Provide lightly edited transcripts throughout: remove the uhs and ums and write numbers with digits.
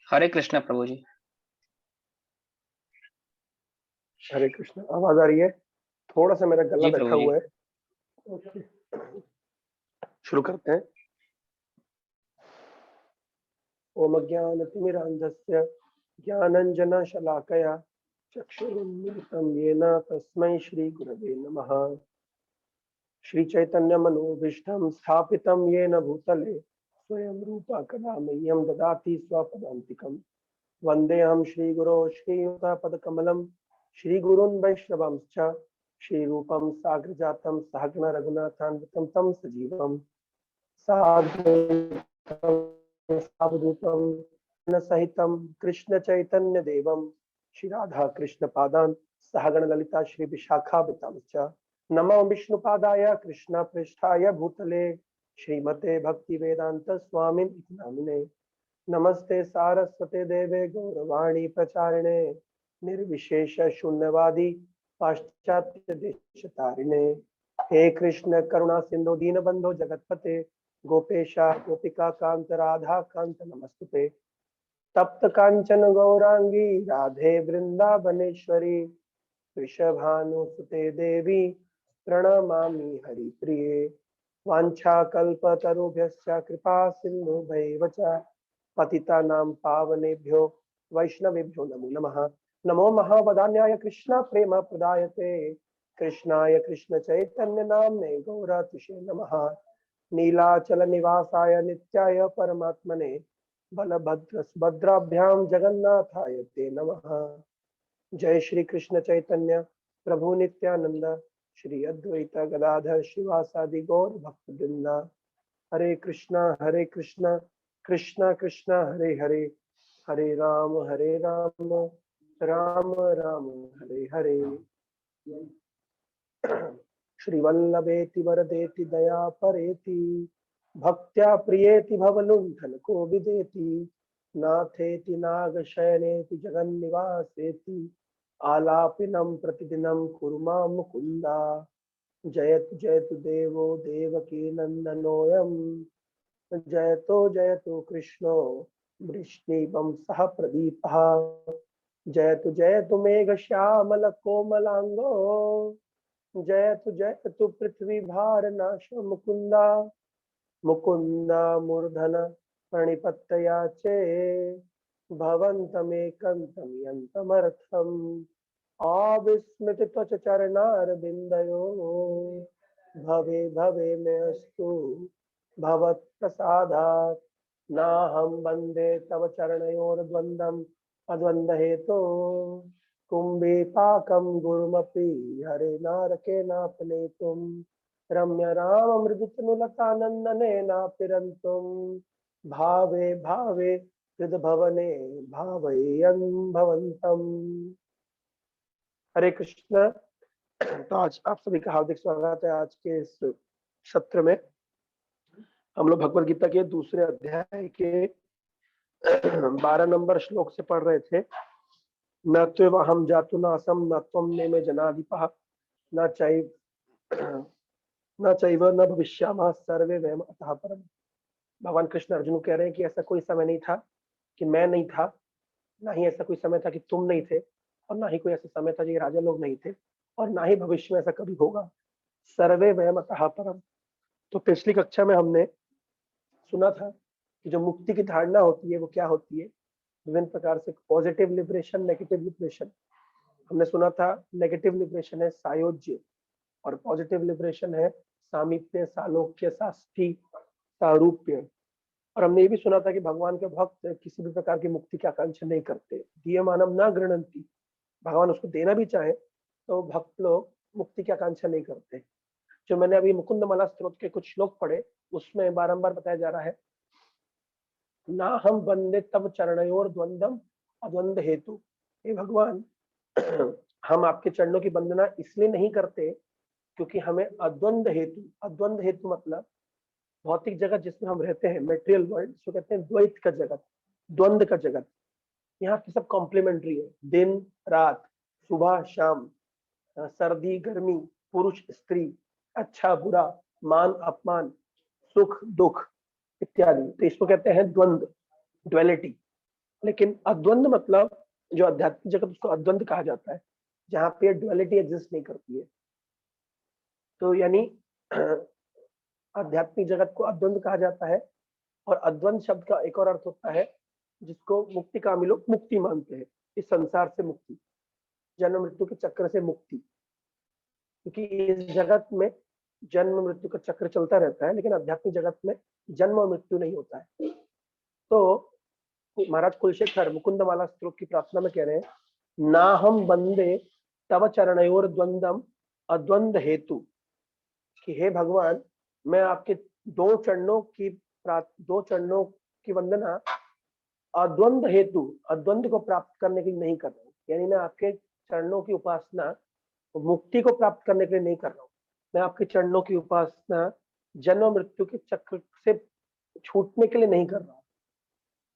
हरे कृष्ण प्रभु जी। हरे कृष्ण। आवाज आ रही है? थोड़ा सा मेरा गला जी बैठा प्रभु जी। हुआ है। ओके, शुरू करते हैं। ओम ज्ञानतिमिरान्धस्य ज्ञानञ्जनशलाकया चक्षुरुन्मिलितं येन तस्मै श्रीगुरवे नमः। श्रीचैतन्यमनोभीष्टं स्थापितं येन भूतले स्वयं रूपा कदा मह्यं ददाति स्वपदान्तिकम्। वन्देऽहं श्रीगुरो श्रीयुतपदकमलं श्रीगुरून् वैष्णवांश्च श्रीरूपं साग्रजातं सहगण रघुनाथान्वितं तं सजीवं सावधूतं सहितं कृष्ण चैतन्य देवं श्री राधा कृष्ण पादान सहगण ललिता श्री विशाखावतांश्च नमो विष्णुपादाय कृष्ण पृष्ठाय भूतले श्रीमते भक्ति वेदांत स्वामिन इति नामिने। नमस्ते सारस्वते देवे गौरवाणी प्रचारिणे निर्विशेष शून्यवादी पाश्चात्य देशतारिणे। हे कृष्ण करुणा सिंधु दीनबंधो जगतपते गोपेशा गोपिका कांत राधा कांत नमस्तुते। तप्त कांचन गौरांगी राधे वृंदावनेश्वरी वृषभानुसुते देवी प्रणमामि हरिप्रिये। वाञ्छाकल्पतरुभ्यश्च कृपा सिन्धुभैव च पतितानां पावनेभ्यो वैष्णवेभ्यो नमो नमः। नमो महावदान्याय कृष्ण प्रेम प्रदायते कृष्णाय कृष्ण चैतन्य नाम्ने गौरतिशे नमः। नीलाचल निवासाय नित्याय परमात्मने बलभद्र सुभद्राभ्यां जगन्नाथाय ते नमः। जय श्री कृष्ण चैतन्य प्रभु नित्यानंद श्री अद्वैत गदाधर शिवासादि गौर भक्त वृंदा। हरे कृष्णा कृष्णा कृष्णा हरे हरे हरे राम राम राम हरे हरे। श्री वल्लभेति वरदेति दया परेति भक्त्या प्रियेति भवलुंठन को विदेति नाथेति नागशयनेति जगन्निवासेति आलापिनं प्रतिदिनं कुरु मां मुकुन्दा। जयतु देवो देवकी नन्दनोऽयं जयतु कृष्णो वृष्णीवं सह प्रदीपः। जयतु मेघश्यामल कोमलांगो जयतु पृथ्वी भारनाश मुकुंदा। मुकुंदा मूर्धन प्रणिपत्तयाचे भवन्तमेकं यन्तमर्थम् अविस्मृत त्वच चरणारविन्दयो भवे भवे मे अस्तु भवत्प्रसादात् नाहं वन्दे तव चरणयोर्द्वन्द्वम् अद्वन्द्वहेतो कुम्भीपाकं गुरुमपि हरे नारकेनापनेतुं रम्य राम मृदुतनुलतानन्दनेनापिरन्तुं भावे भावे हृदभवने भावयन् भवन्तम्। हरे कृष्ण। तो आज आप सभी का हार्दिक स्वागत है। आज के इस सत्र में हम लोग भगवद गीता के दूसरे अध्याय के 12 नंबर श्लोक से पढ़ रहे थे। न त्वेवहं जातु नासं न त्वं नेमे जनाधिपः न चैव न भविष्यामः सर्वे वयम् अतः परम्। भगवान कृष्ण अर्जुन को कह रहे हैं कि ऐसा कोई समय नहीं था कि मैं नहीं था, ना ही ऐसा कोई समय था कि तुम नहीं थे, और ना ही कोई ऐसा समय था कि राजा लोग नहीं थे, और ना ही भविष्य में ऐसा कभी होगा। सर्वे वयम् अतः परम्। तो पिछली कक्षा में हमने सुना था कि जो मुक्ति की धारणा होती है वो क्या होती है, विभिन्न प्रकार से पॉजिटिव लिबरेशन, नेगेटिव लिबरेशन। हमने सुना था नेगेटिव लिबरेशन है सायोज्य और पॉजिटिव लिबरेशन है सामीप्य, सालोक्य, साष्ठी, सारूप्य। और हमने ये भी सुना था कि भगवान के भक्त किसी भी प्रकार की मुक्ति की आकांक्षा नहीं करते। दीयमानम न गृह्णन्ति, भगवान उसको देना भी चाहे तो भक्त लोग मुक्ति की आकांक्षा नहीं करते। जो मैंने अभी मुकुंद माला स्तोत्र के कुछ श्लोक पढ़े उसमें बारंबार बताया जा रहा है ना हम वंदे तब चरणयोर द्वंद्वम अद्वंद हेतु। हे भगवान, हम आपके चरणों की वंदना इसलिए नहीं करते क्योंकि हमें अद्वंद हेतु मतलब भौतिक जगत जिसमें हम रहते हैं, मेटेरियल वर्ल्ड, इसको कहते हैं द्वैत का जगत, द्वंद का जगत। यहाँ पे सब कॉम्प्लीमेंट्री है, दिन रात, सुबह शाम, सर्दी गर्मी, पुरुष स्त्री, अच्छा बुरा, मान अपमान, सुख दुख इत्यादि। तो इसको कहते हैं द्वंद, ड्युअलिटी। लेकिन अद्वंद मतलब जो आध्यात्मिक जगत उसको अद्वंद कहा जाता है, जहाँ पे ड्युअलिटी एग्जिस्ट नहीं करती है। तो यानी आध्यात्मिक जगत को अद्वंद कहा जाता है। और अद्वंद शब्द का एक और अर्थ होता है जिसको मुक्तिकामी लोग मुक्ति मानते हैं, इस संसार से मुक्ति, जन्म मृत्यु के चक्र से मुक्ति। क्योंकि इस जगत में जन्म मृत्यु का चक्र चलता रहता है, लेकिन आध्यात्मिक जगत में जन्म और मृत्यु नहीं होता है। तो महाराज कुलशेखर मुकुंदमाला स्तोत्र की प्रार्थना में कह रहे हैं, ना हम बंदे तव चरणयोर द्वंदम अद्वंद हेतु, कि हे भगवान, मैं आपके दो चरणों की वंदना अद्वंद हेतु, अद्वंद को प्राप्त करने के लिए नहीं कर रहा हूँ। यानी मैं आपके चरणों की उपासना मुक्ति को प्राप्त करने के लिए नहीं कर रहा हूँ, मैं आपके चरणों की उपासना जन्म मृत्यु के चक्र से छूटने के लिए नहीं कर रहा हूँ।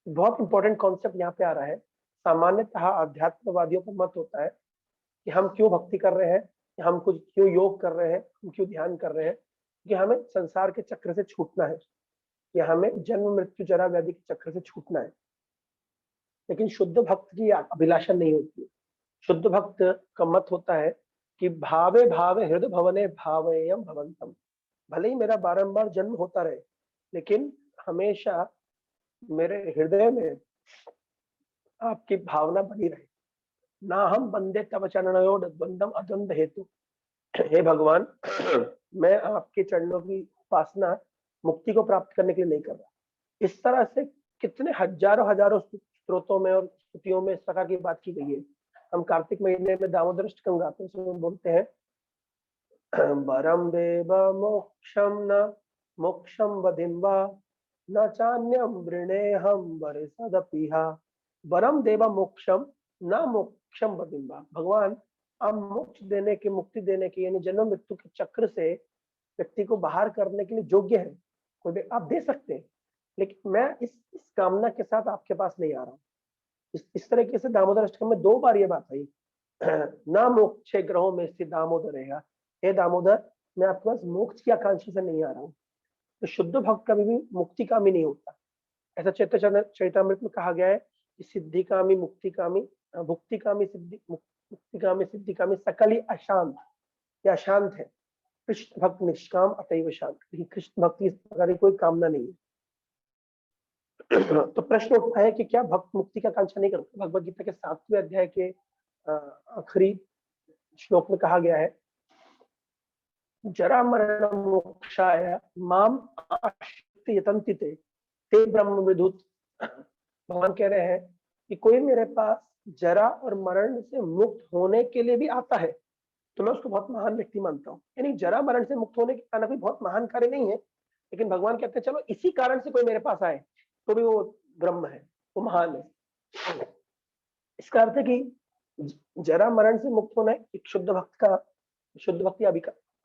बहुत इंपॉर्टेंट कॉन्सेप्ट यहाँ पे आ रहा है। सामान्यतः अध्यात्मवादियों का मत होता है कि हम क्यों भक्ति कर रहे हैं, हम कुछ क्यों योग कर रहे हैं, हम क्यों ध्यान कर रहे हैं, कि हमें संसार के चक्र से छूटना है, या हमें जन्म मृत्यु जरा व्याधि के चक्र से छूटना है। लेकिन शुद्ध भक्त की अभिलाषा नहीं होती है। शुद्ध भक्त का मत होता है कि भावे भावे हृदय भवने भावेयम भवंतम, भले ही मेरा बारंबार जन्म होता रहे, लेकिन हमेशा मेरे हृदय में आपकी भावना बनी रहे। ना हम बंदे तव चरणयोर द्वंदम अद्वंद हेतु, हे भगवान, मैं आपके चरणों की उपासना मुक्ति को प्राप्त करने के लिए नहीं कर रहा। इस तरह से कितने हजारों हजारों स्त्रोतों में और स्तुतियों में इस प्रकार की बात की गई है। हम कार्तिक महीने में दामोदर अष्टकम गाते हैं, उसमें बोलते हैं, वरम देव मोक्षम न मोक्षम वधिम वा न चान्यम वृणेहम वरिसदपिहा, वरम देव मोक्षम न मोक्षम वधिम वा। भगवान, आप मोक्ष देने के, मुक्ति देने के, यानी जन्म मृत्यु के चक्र से व्यक्ति को बाहर करने के लिए योग्य है, कोई भी आप दे सकते हैं, लेकिन मैं इस कामना के साथ आपके पास नहीं आ रहा हूँ। इस तरीके से दामोदर अष्टकम में 2 बार ये बात आई, ना मोक्ष ग्रहों में स्थित दामोदर रहेगा, हे दामोदर, मैं आपके पास मोक्ष की आकांक्षा से नहीं आ रहा हूँ। तो शुद्ध भक्त कभी भी मुक्ति कामी नहीं होता। ऐसा चैतन्य चरितामृत में कहा गया है कि सिद्धि कामी, मुक्ति कामी, भुक्ति कामी, मुक्ति कामी, सिद्धि कामी, सकल ही अशांत या अशांत है, कृष्ण भक्त निष्काम अतैव शांत। लेकिन कृष्ण भक्ति इस प्रकार की कोई कामना नहीं है। तो प्रश्न उठता है कि क्या भक्त मुक्ति का आकांक्षा नहीं करता? भगवद गीता के 7वें अध्याय के आखिरी श्लोक में कहा गया है, जरा मरण मोक्षाय माम आश्रित्य यतन्ति ते ब्रह्म विदुत। भगवान कह रहे हैं कि कोई मेरे पास जरा और मरण से मुक्त होने के लिए भी आता है तो मैं उसको बहुत महान व्यक्ति मानता हूँ। यानी जरा मरण से मुक्त होने का कोई बहुत महान कार्य नहीं है, लेकिन भगवान कहते हैं चलो इसी कारण से कोई मेरे पास आए तो भी वो ब्रह्म है, वो महान है। इसका अर्थ है कि जरा मरण से मुक्त होना एक शुद्ध भक्ति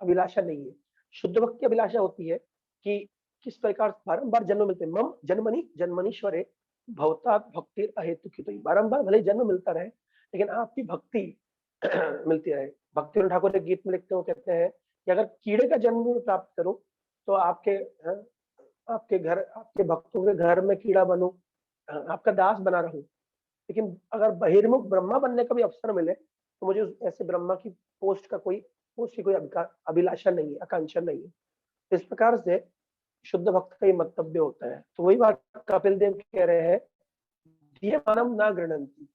अभिलाषा नहीं है। शुद्ध भक्ति अभिलाषा होती है कि किस प्रकार बारंबार जन्म मिलते हैं। मम जन्मनि जन्मनीश्वरे भवतात भक्ति अहेतु की, तो बारंबार भले जन्म मिलता रहे लेकिन आपकी भक्ति मिलती रहे। भक्ति ठाकुर एक गीत में लिखते हो, कहते हैं कि अगर कीड़े का जन्म प्राप्त करूं तो आपके भक्तों के घर में कीड़ा बनूं, आपका दास बना रहूं, लेकिन अगर बहिर्मुख ब्रह्मा बनने का भी अवसर मिले तो मुझे ऐसे ब्रह्मा की पोस्ट की कोई अभिलाषा नहीं है, आकांक्षा नहीं है। इस प्रकार से शुद्ध भक्त का ये मंतव्य होता है। तो वही बात कपिल देव कह रहे हैं, मानव ना गृणंती।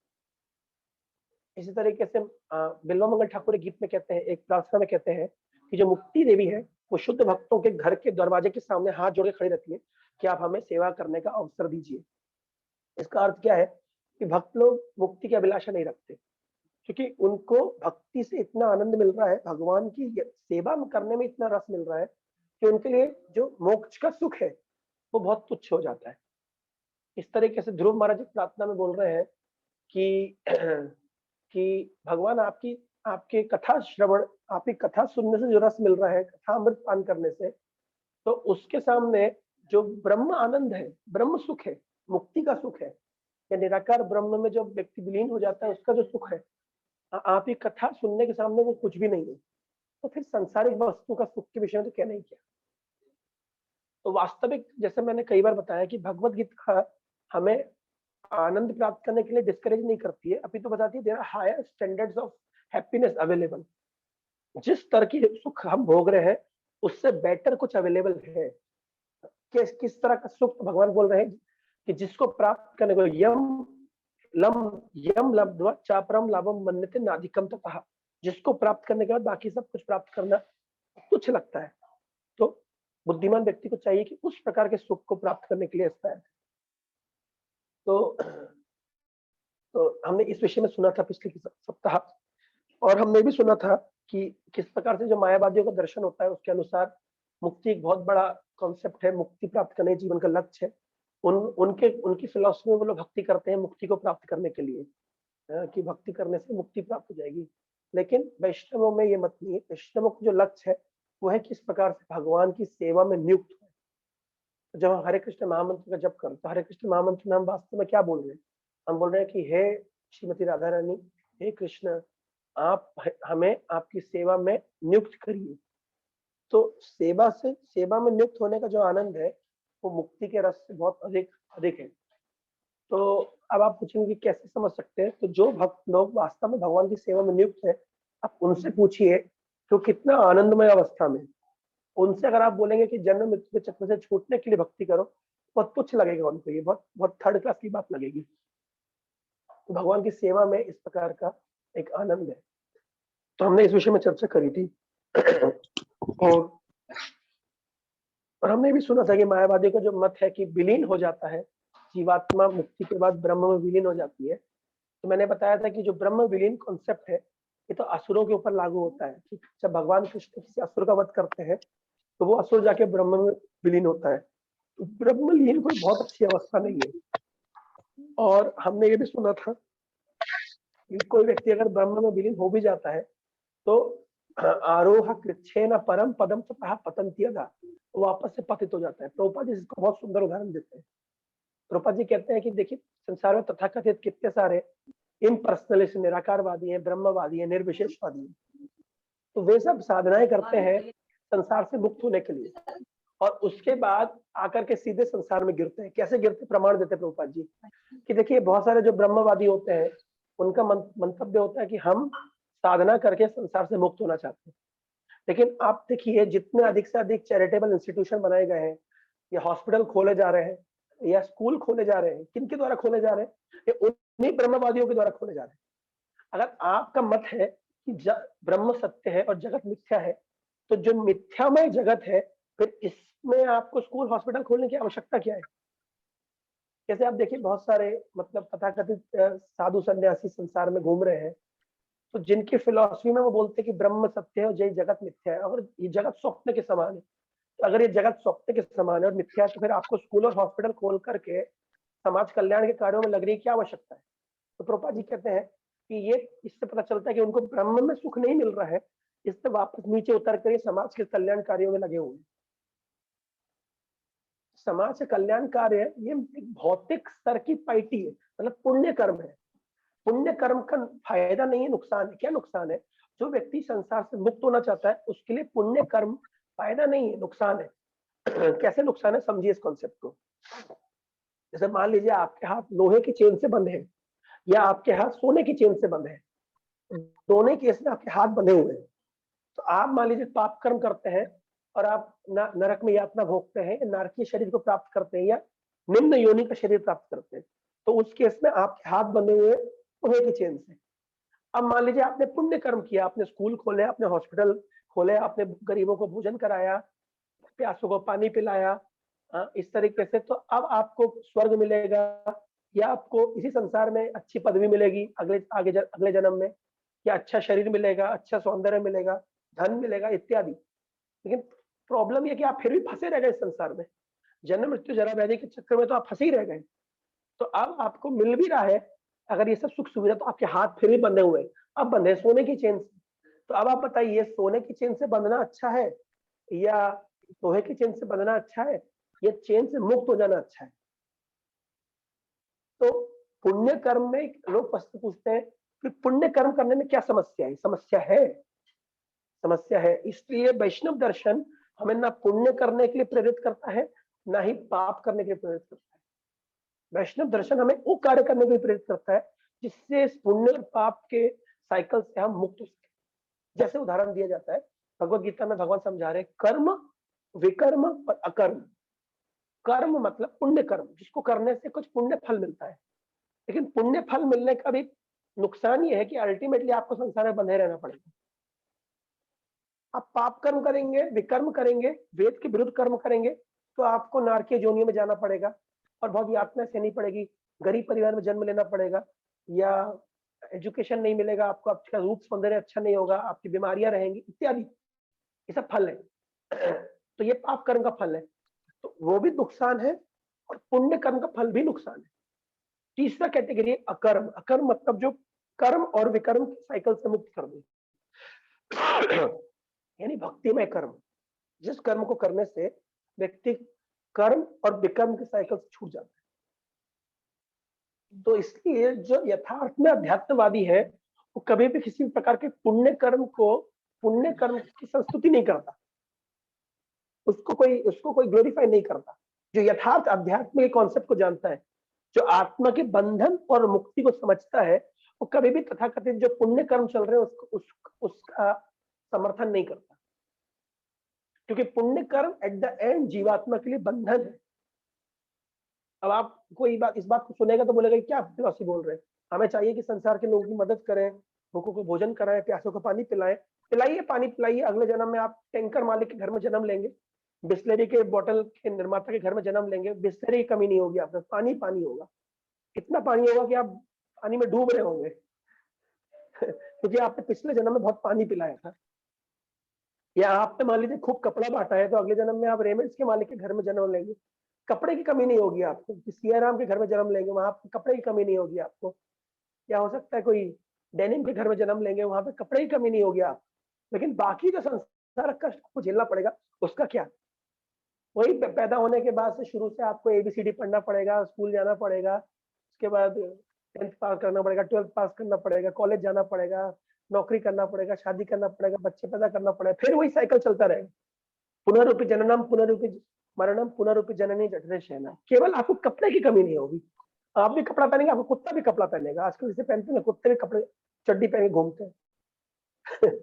इसी तरीके से बिल्वामंगल ठाकुर गीत में कहते हैं, एक प्रार्थना में कहते हैं कि जो मुक्ति देवी है वो शुद्ध भक्तों के घर के दरवाजे के सामने हाथ जोड़ के खड़ी रहती है कि आप हमें सेवा करने का अवसर दीजिए। इसका अर्थ क्या है कि भक्त लोग मुक्ति की अभिलाषा नहीं रखते, क्योंकि उनको भक्ति से इतना आनंद मिल रहा है, भगवान की सेवा करने में इतना रस मिल रहा है कि उनके लिए जो मोक्ष का सुख है वो बहुत तुच्छ हो जाता है। इस तरीके से ध्रुव महाराज प्रार्थना में बोल रहे हैं कि कि भगवान आपकी कथा श्रवण, आपकी कथा सुनने से जो रस मिल रहा है, कथा अमृत पान करने से, तो उसके सामने जो ब्रह्म आनंद है, ब्रह्म सुख है, मुक्ति का सुख है, या निराकार ब्रह्म में जो व्यक्ति विलीन हो जाता है उसका जो सुख है, आपकी कथा सुनने के सामने वो कुछ भी नहीं है। तो फिर सांसारिक वस्तु का सुख के विषय में तो कहना ही क्या। तो वास्तविक, जैसे मैंने कई बार बताया कि भगवत गीता हमें आनंद प्राप्त करने के लिए डिस्करेज नहीं करती है, अभी तो बताती है there are higher standards of happiness available. जिस स्तर की सुख हम भोग रहे हैं उससे बेटर कुछ अवेलेबल है। किस तरह का सुख भगवान बोल रहे हैं कि जिसको प्राप्त करने को यम लब्ध्वा चापरम लाभम मन्यते नाधिकम ततः। जिसको प्राप्त करने के बाद बाकी सब कुछ प्राप्त करना तुच्छ लगता है। तो बुद्धिमान व्यक्ति को चाहिए कि उस प्रकार के सुख को प्राप्त करने के लिए एस्पायर। तो हमने इस विषय में सुना था पिछले सप्ताह, और हमने भी सुना था कि किस प्रकार से जो मायावादियों का दर्शन होता है उसके अनुसार मुक्ति एक बहुत बड़ा कॉन्सेप्ट है, मुक्ति प्राप्त करने जीवन का लक्ष्य है। उनकी फिलॉसफी में वो लोग भक्ति करते हैं मुक्ति को प्राप्त करने के लिए, कि भक्ति करने से मुक्ति प्राप्त हो जाएगी। लेकिन वैष्णवों में ये मत नहीं है। वैष्णवों का जो लक्ष्य है वो है किस प्रकार से भगवान की सेवा में नियुक्त हो। तो जब हम हरे कृष्ण महामंत्र का जप करते तो हरे कृष्ण महामंत्र में हम वास्तव में क्या बोल रहे हैं? हम बोल रहे हैं कि हे श्रीमती राधा रानी, हे कृष्ण, आप हमें आपकी सेवा में नियुक्त करिए। तो सेवा में नियुक्त होने का जो आनंद है वो मुक्ति के रस से बहुत अधिक है। तो अब आप पूछेंगे कि कैसे समझ सकते हैं? तो जो भक्त लोग वास्तव में भगवान की सेवा में नियुक्त है, आप उनसे पूछिए तो कितना आनंदमय अवस्था में। उनसे अगर आप बोलेंगे कि जन्म मृत्यु के चक्र से छूटने के लिए भक्ति करो, बहुत तुच्छ लगेगा उनको, ये बहुत बहुत थर्ड क्लास की बात लगेगी। तो भगवान की सेवा में इस प्रकार का एक आनंद है। तो हमने इस विषय में चर्चा करी थी। और हमने भी सुना था कि मायावादी का जो मत है कि विलीन हो जाता है, जीवात्मा मुक्ति के बाद ब्रह्म में विलीन हो जाती है। तो मैंने बताया था कि जो ब्रह्म विलीन कॉन्सेप्ट है ये तो असुरों के ऊपर लागू होता है कि जब भगवान कृष्ण किसी असुर का वध करते हैं तो वो असुर जाके ब्रह्म में विलीन होता है। तो ब्रह्म लीन कोई बहुत अच्छी अवस्था नहीं है। और हमने ये भी सुना था कि कोई व्यक्ति अगर ब्रह्म में विलीन हो भी जाता है तो आरोह कृच्छेन परम पदम ततः पतन्ति यदा, वापस से पतित हो जाता है। प्रभुपाद जी इसको बहुत सुंदर उदाहरण देते हैं। प्रभुपाद जी कहते हैं कि देखिए संसार में तथाकथित कितने सारे इम्पर्सनलिस्ट, निराकारवादी हैं, ब्रह्मवादी हैं, निर्विशेषवादी हैं। तो वे सब साधनाएं करते हैं संसार से मुक्त होने के लिए, और उसके बाद आकर के सीधे संसार में गिरते हैं। कैसे गिरते? प्रमाण देते हैं प्रभुपाद जी कि देखिए बहुत सारे जो ब्रह्मवादी होते हैं उनका मंतव्य होता है कि हम साधना करके संसार से मुक्त होना चाहते हैं। लेकिन आप देखिए जितने अधिक से अधिक चैरिटेबल इंस्टीट्यूशन बनाए गए हैं, या हॉस्पिटल खोले जा रहे हैं, या स्कूल खोले जा रहे हैं, किनके द्वारा खोले जा रहे हैं? ये उन्हीं ब्रह्मवादियों के द्वारा खोले जा रहे हैं। अगर आपका मत है कि ब्रह्म सत्य है और जगत मिथ्या है, तो जो मिथ्यामय जगत है फिर इसमें आपको स्कूल हॉस्पिटल खोलने की आवश्यकता क्या है? जैसे आप देखिए बहुत सारे मतलब तथाकथित साधु सन्यासी संसार में घूम रहे हैं, तो जिनकी फिलॉसफी में वो बोलते हैं कि ब्रह्म सत्य है और ये जगत मिथ्या है। अगर ये जगत स्वप्न के समान है, तो अगर ये जगत स्वप्न के समान है और मिथ्या है, तो फिर आपको स्कूल और हॉस्पिटल खोल करके समाज कल्याण के कार्यों में लगने की क्या आवश्यकता है? तो प्रभुपाद जी कहते हैं कि ये इससे पता चलता है कि उनको ब्रह्म में सुख नहीं मिल रहा है, इससे वापस नीचे उतर कर समाज के कल्याण कार्यों में लगे हुए हैं। समाज के कल्याण कार्य ये भौतिक स्तर की पाइटी है, मतलब पुण्य कर्म है। पुण्य कर्म का फायदा नहीं है, नुकसान है। क्या नुकसान है? जो व्यक्ति संसार से मुक्त होना चाहता है उसके लिए पुण्य कर्म फायदा नहीं है, नुकसान है। कैसे नुकसान है? समझिए इस कॉन्सेप्ट को। जैसे मान लीजिए आपके हाथ लोहे की चेन से बंधे हैं या आपके हाथ सोने की चेन से बंधे हैं, दोनों केस में आपके हाथ बंधे हुए हैं। तो आप मान लीजिए पाप कर्म करते हैं और आप नरक में यातना भोगते हैं, नारकीय शरीर को प्राप्त करते हैं, या निम्न योनि का शरीर प्राप्त करते हैं, तो उस केस में आपके हाथ बंधे हुए लोहे की चेन से। अब मान लीजिए आपने पुण्य कर्म किया, आपने स्कूल खोले, आपने हॉस्पिटल खोले, आपने गरीबों को भोजन कराया, प्यासों को पानी पिलाया, इस तरीके से, तो अब आपको स्वर्ग मिलेगा, या आपको इसी संसार में अच्छी पदवी मिलेगी अगले जन्म में, या अच्छा शरीर मिलेगा, अच्छा सौंदर्य मिलेगा, धन मिलेगा इत्यादि। लेकिन प्रॉब्लम ये कि आप फिर भी फंसे रह गए इस संसार में, जन्म मृत्यु जरा व्याधि के चक्कर में तो आप फंसे ही रह गए। तो अब आपको मिल भी रहा है अगर ये सब सुख सुविधा, तो आपके हाथ फिर भी बंधे हुए हैं, अब बंधे सोने की चेन से। तो अब आप बताइए सोने की चेन से बंधना अच्छा है या लोहे की चेन से बंधना अच्छा है, या चेन से मुक्त हो जाना अच्छा है? तो पुण्य कर्म में लोग प्रश्न पूछते हैं कि पुण्य कर्म करने में क्या समस्या है? समस्या है। इसलिए वैष्णव दर्शन हमें ना पुण्य करने के लिए प्रेरित करता है, ना ही पाप करने के लिए प्रेरित करता है। वैष्णव दर्शन हमें वो कार्य करने को प्रेरित करता है जिससे इस पुण्य और पाप के साइकिल से हम मुक्त हो सके। जैसे उदाहरण दिया जाता है, भगवत गीता में भगवान समझा रहे कर्म, विकर्म और अकर्म। कर्म मतलब पुण्य कर्म, जिसको करने से कुछ पुण्य फल मिलता है, लेकिन पुण्य फल मिलने का भी नुकसान ये है कि अल्टीमेटली आपको संसार में बंधे रहना पड़ेगा। आप पाप कर्म करेंगे, विकर्म करेंगे, वेद के विरुद्ध कर्म करेंगे, तो आपको नारकीय योनियों में जाना पड़ेगा और बहुत यातना सहनी पड़ेगी, गरीब परिवार में जन्म लेना पड़ेगा, या एजुकेशन नहीं मिलेगा आपको, आपका रूप सौंदर्य अच्छा नहीं होगा, आपकी बीमारियां रहेंगी इत्यादि। ये सब फल है। तो ये पाप कर्म का फल है, तो वो भी नुकसान है और पुण्य कर्म का फल भी नुकसान है। तीसरा कैटेगरी है अकर्म। अकर्म मतलब जो कर्म और विकर्म के साइकिल से मुक्त कर दे, यानी भक्तिमय कर्म, जिस कर्म को करने से व्यक्ति कर्म और विकर्म के साइकिल से छूट जाता है। तो इसलिए जो यथार्थ में अध्यात्मवादी है वो कभी भी किसी प्रकार के पुण्य कर्म की संस्तुति नहीं करता, उसको कोई ग्लोरीफाई नहीं करता। जो यथार्थ अध्यात्म के कॉन्सेप्ट को जानता है, जो आत्मा के बंधन और मुक्ति को समझता है, वो कभी भी तथाकथित जो पुण्य कर्म चल रहे हैं उसका समर्थन नहीं करता, क्योंकि पुण्य कर्म एट द एंड जीवात्मा के लिए बंधन है। अब आप कोई इस बात को सुनेगा तो बोलेगा क्या फिलॉसफी बोल रहे हैं, हमें चाहिए कि संसार के लोगों की मदद करें, भूखों को भोजन कराएं, प्यासों को पानी पिलाएं। पिलाइए, पानी पिलाइए, अगले जन्म में आप टैंकर मालिक के घर में जन्म लेंगे, बिस्लरी के बोतल के निर्माता के घर में जन्म लेंगे, बिस्लरी की कमी नहीं होगी, आपका पानी पानी होगा, इतना पानी होगा कि आप पानी में डूब रहे होंगे क्योंकि आपने पिछले जन्म में बहुत पानी पिलाया था। या आपने मान लीजिए खूब कपड़ा बांटा है, तो अगले जन्म में आप रेमंड्स के मालिक के घर में जन्म लेंगे, कपड़े की कमी नहीं होगी आपको। सियाराम के घर में जन्म लेंगे, वहां पे कपड़े की कमी नहीं होगी आपको। या हो सकता है कोई डेनिम के घर में जन्म लेंगे, वहां पे कपड़े की कमी नहीं होगी आप। लेकिन बाकी जो संसार कष्ट आपको झेलना पड़ेगा, उसका क्या? वही पैदा होने के बाद से शुरू से आपको ABCD पढ़ना पड़ेगा, स्कूल जाना पड़ेगा, उसके बाद 10th पास करना पड़ेगा, 12th पास करना पड़ेगा, कॉलेज जाना पड़ेगा, नौकरी करना पड़ेगा, शादी करना पड़ेगा, बच्चे पैदा करना पड़ेगा, फिर वही साइकिल चलता रहेगा। पुनरुपि जननम पुनरुपि मरणम पुनरुपि जननी जठरे शयनम। केवल आपको कपड़े की कमी नहीं होगी, आप भी कपड़ा पहनेंगे, आपको कुत्ता भी कपड़ा पहनेगा। आजकल जैसे पहनते हैं, कुत्ते भी कपड़े चड्डी पहन के घूमते हैं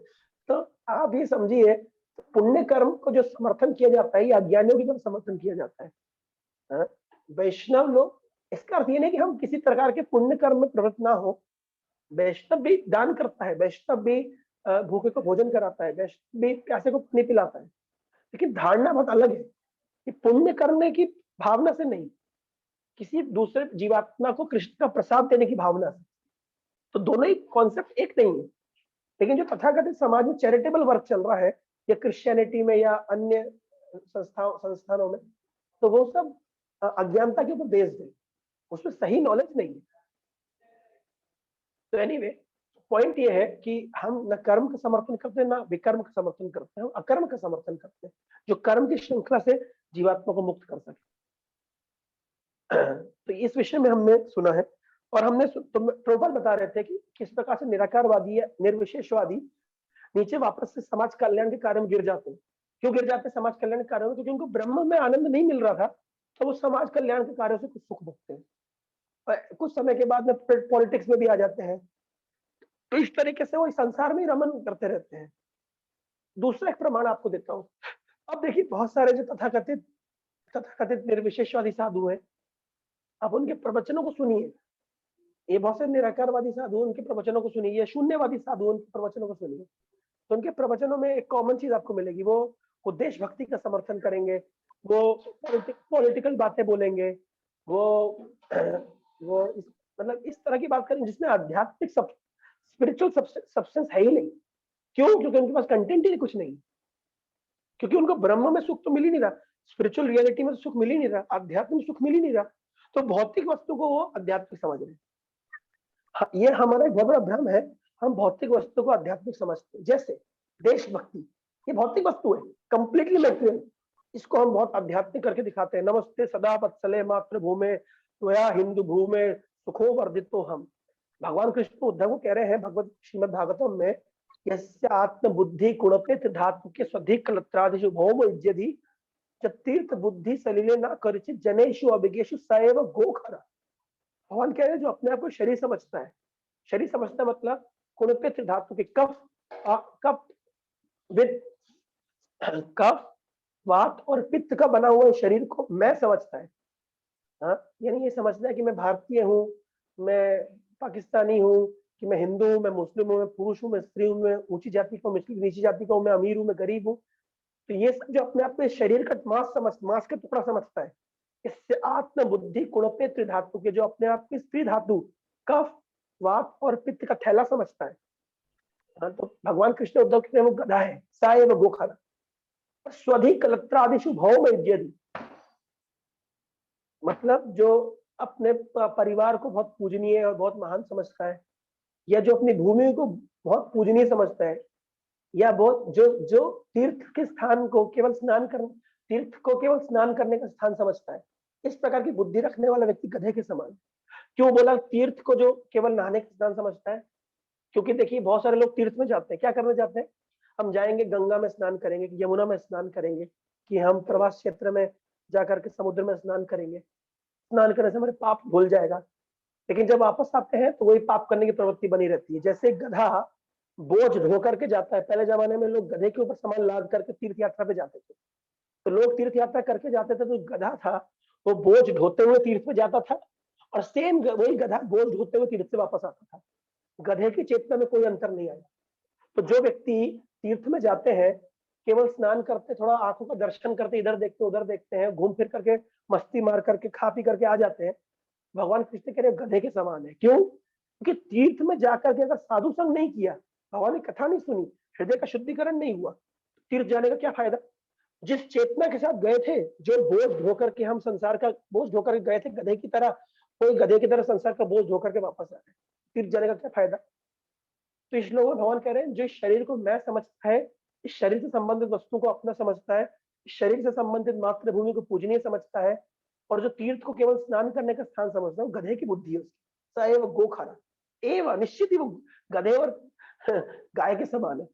तो आप ये समझिए, पुण्य कर्म को जो समर्थन किया जाता है, ये अज्ञानियों की तरफ समर्थन किया जाता है। वैष्णव लोग, इसका अर्थ ये नहीं कि हम किसी प्रकार के पुण्य कर्म में प्रवृत्त ना हो। वैष्णव भी दान करता है, वैष्णव भी भूखे को भोजन कराता है, वैष्णव भी प्यासे को पानी पिलाता है, लेकिन धारणा बहुत अलग है कि पुण्य करने की भावना से नहीं, किसी दूसरे जीवात्मा को कृष्ण का प्रसाद देने की भावना से। तो दोनों ही कॉन्सेप्ट एक नहीं है। लेकिन जो तथाकथित समाज में चैरिटेबल वर्क चल रहा है, या क्रिश्चियनिटी में या अन्य संस्थानों में, तो वो सब अज्ञानता के ऊपर बेस्ड है, उसमें सही नॉलेज नहीं है। तो एनीवे, पॉइंट ये है कि हम न कर्म का समर्थन करते हैं, ना विकर्म का समर्थन करते हैं, हम अकर्म का समर्थन करते हैं, जो कर्म की श्रृंखला से जीवात्मा को मुक्त कर सके। तो इस विषय में हमने सुना है, और हमने प्रभुपाद बता रहे थे कि किस प्रकार से निराकारवादी या निर्विशेषवादी नीचे वापस से समाज कल्याण के कार्य में गिर जाते हैं। क्यों गिर जाते हैं समाज कल्याण के कार्यों में? क्योंकि उनको ब्रह्म में आनंद नहीं मिल रहा था, तो वो समाज कल्याण के कार्यों से कुछ सुख भोगते हैं, और कुछ समय के बाद में पॉलिटिक्स में भी आ जाते हैं। तो इस तरीके से वो संसार में रमन करते रहते हैं। दूसरा एक प्रमाण आपको देता हूँ। अब देखिए, बहुत सारे जो तथाकथित निर्विशेषवादी साधु हैं, आप उनके प्रवचनों को सुनिए। ये बहुत से निराकारवादी साधु, उनके प्रवचनों को सुनिए, शून्यवादी साधु, उनके प्रवचनों को सुनिए, तो उनके प्रवचनों में एक कॉमन चीज आपको मिलेगी। वो देशभक्ति का समर्थन करेंगे, वो पॉलिटिकल बातें बोलेंगे, मतलब इस तरह की बात करेंगे जिसमें आध्यात्मिक स्पिरिचुअल सब्सटेंस है ही नहीं। क्यों? क्योंकि उनके पास कंटेंट ही कुछ नहीं, क्योंकि उनको ब्रह्म में सुख तो मिल ही नहीं रहा, स्पिरिचुअल रियलिटी में सुख मिल ही नहीं रहा, आध्यात्म में सुख मिल ही नहीं रहा, तो भौतिक वस्तु को वो आध्यात्मिक समझ रहे हैं। ये हमारा एक बहुत बड़ा भ्रम है, हम भौतिक वस्तु को आध्यात्मिक समझते हैं। जैसे देशभक्ति, ये भौतिक वस्तु है, कंप्लीटली मैटेरियल, इसको हम बहुत आध्यात्मिक करके दिखाते हैं। नमस्ते सदा वत्सले मातृभूमे त्वया हिंदू भूमे सुखो वर्धितो हम। भगवान कृष्ण उद्धव को कह रहे हैं भगवत श्रीमद भागवतम में, यस्य आत्म बुद्धि गुणपित धातु के स्वधिक कलत्रादिषु भौम इज्यधि तीर्थ बुद्धि सलिले न करिचित जनेषु अभिगेषु सएव गोखरा। भगवान कह रहे हैं जो अपने आप को शरीर समझता है, शरीर समझता है मतलब कुणपित धातु के कफ, कफ विद कफ, वात और पित्त का बना हुआ शरीर को मैं समझता है। हाँ, यानी ये समझता है कि मैं भारतीय हूँ, मैं पाकिस्तानी हूँ, कि मैं हिंदू हूँ, मैं मुस्लिम हूँ, मैं पुरुष हूँ, मैं स्त्री हूँ, मैं ऊंची जाति का हूँ, मैं नीची जाति का हूँ, मैं अमीर हूँ, मैं गरीब हूँ। तो ये सब जो अपने आप में शरीर का मांस का टुकड़ा समझता है, इससे आत्म बुद्धि कुणपे त्रिधातु के जो अपने आप की स्त्री धातु कफ, वात और पित्त का थैला समझता है। हाँ, तो भगवान कृष्ण उद्धव के वो गधा है, सा एव गोखर स्वधि कलत्रादिशु भौम यद्यदि, मतलब जो अपने परिवार को बहुत पूजनीय और बहुत महान समझता है, या जो अपनी भूमि को बहुत पूजनीय समझता है, या बहुत जो जो तीर्थ के स्थान को केवल तीर्थ को केवल स्नान करने का स्थान समझता है, इस प्रकार की बुद्धि रखने वाला व्यक्ति गधे के समान। क्यों बोला तीर्थ को जो केवल नहाने का स्थान समझता है? क्योंकि देखिए बहुत सारे लोग तीर्थ में जाते हैं, क्या करने जाते हैं? हम जाएंगे गंगा में स्नान करेंगे, यमुना में स्नान करेंगे, कि हम प्रवास क्षेत्र में जाकर के समुद्र में स्नान करेंगे, स्नान करने से हमारे पाप धुल जाएगा। लेकिन जब वापस आते हैं तो वही पाप करने की प्रवृत्ति बनी रहती है। जैसे गधा बोझ ढो करके जाता है, पहले जमाने में लोग गधे के ऊपर सामान लाद करके तीर्थ यात्रा पे जाते थे, तो लोग तीर्थ यात्रा करके जाते थे, तो गधा था वो बोझ ढोते हुए तीर्थ पे जाता था, और सेम वही गधा बोझ ढोते हुए तीर्थ से वापस आता था। गधे की चेतना में कोई अंतर नहीं आया। तो जो व्यक्ति तीर्थ में जाते हैं, केवल स्नान करते, थोड़ा आंखों का दर्शन करते, इधर देखते उधर देखते हैं, घूम फिर करके मस्ती मार करके खा पी करके आ जाते हैं, भगवान कृष्ण कह रहे गधे के समान है। क्यों? क्योंकि तीर्थ में जाकर के अगर साधु संग नहीं किया, भगवान ने कथा नहीं सुनी, हृदय का शुद्धिकरण नहीं हुआ, तीर्थ जाने का क्या फायदा? जिस चेतना के साथ गए थे, जो बोझ ढोकर के हम संसार का बोझ ढोकर गए थे गधे की तरह, कोई गधे की तरह संसार का बोझ ढोकर के वापस आ रहे, तीर्थ जाने का क्या फायदा? तो इस श्लोक में भगवान कह रहे हैं जो इस शरीर को मैं समझता है, इस शरीर से संबंधित वस्तु को अपना समझता है, इस शरीर से संबंधित मातृभूमि को पूजनीय समझता है, और जो तीर्थ को केवल स्नान करने का स्थान समझता है, वो गधे की बुद्धि है उसकी। सएव गो खाना एवं निश्चित ही वो गधे और गाय के समान है।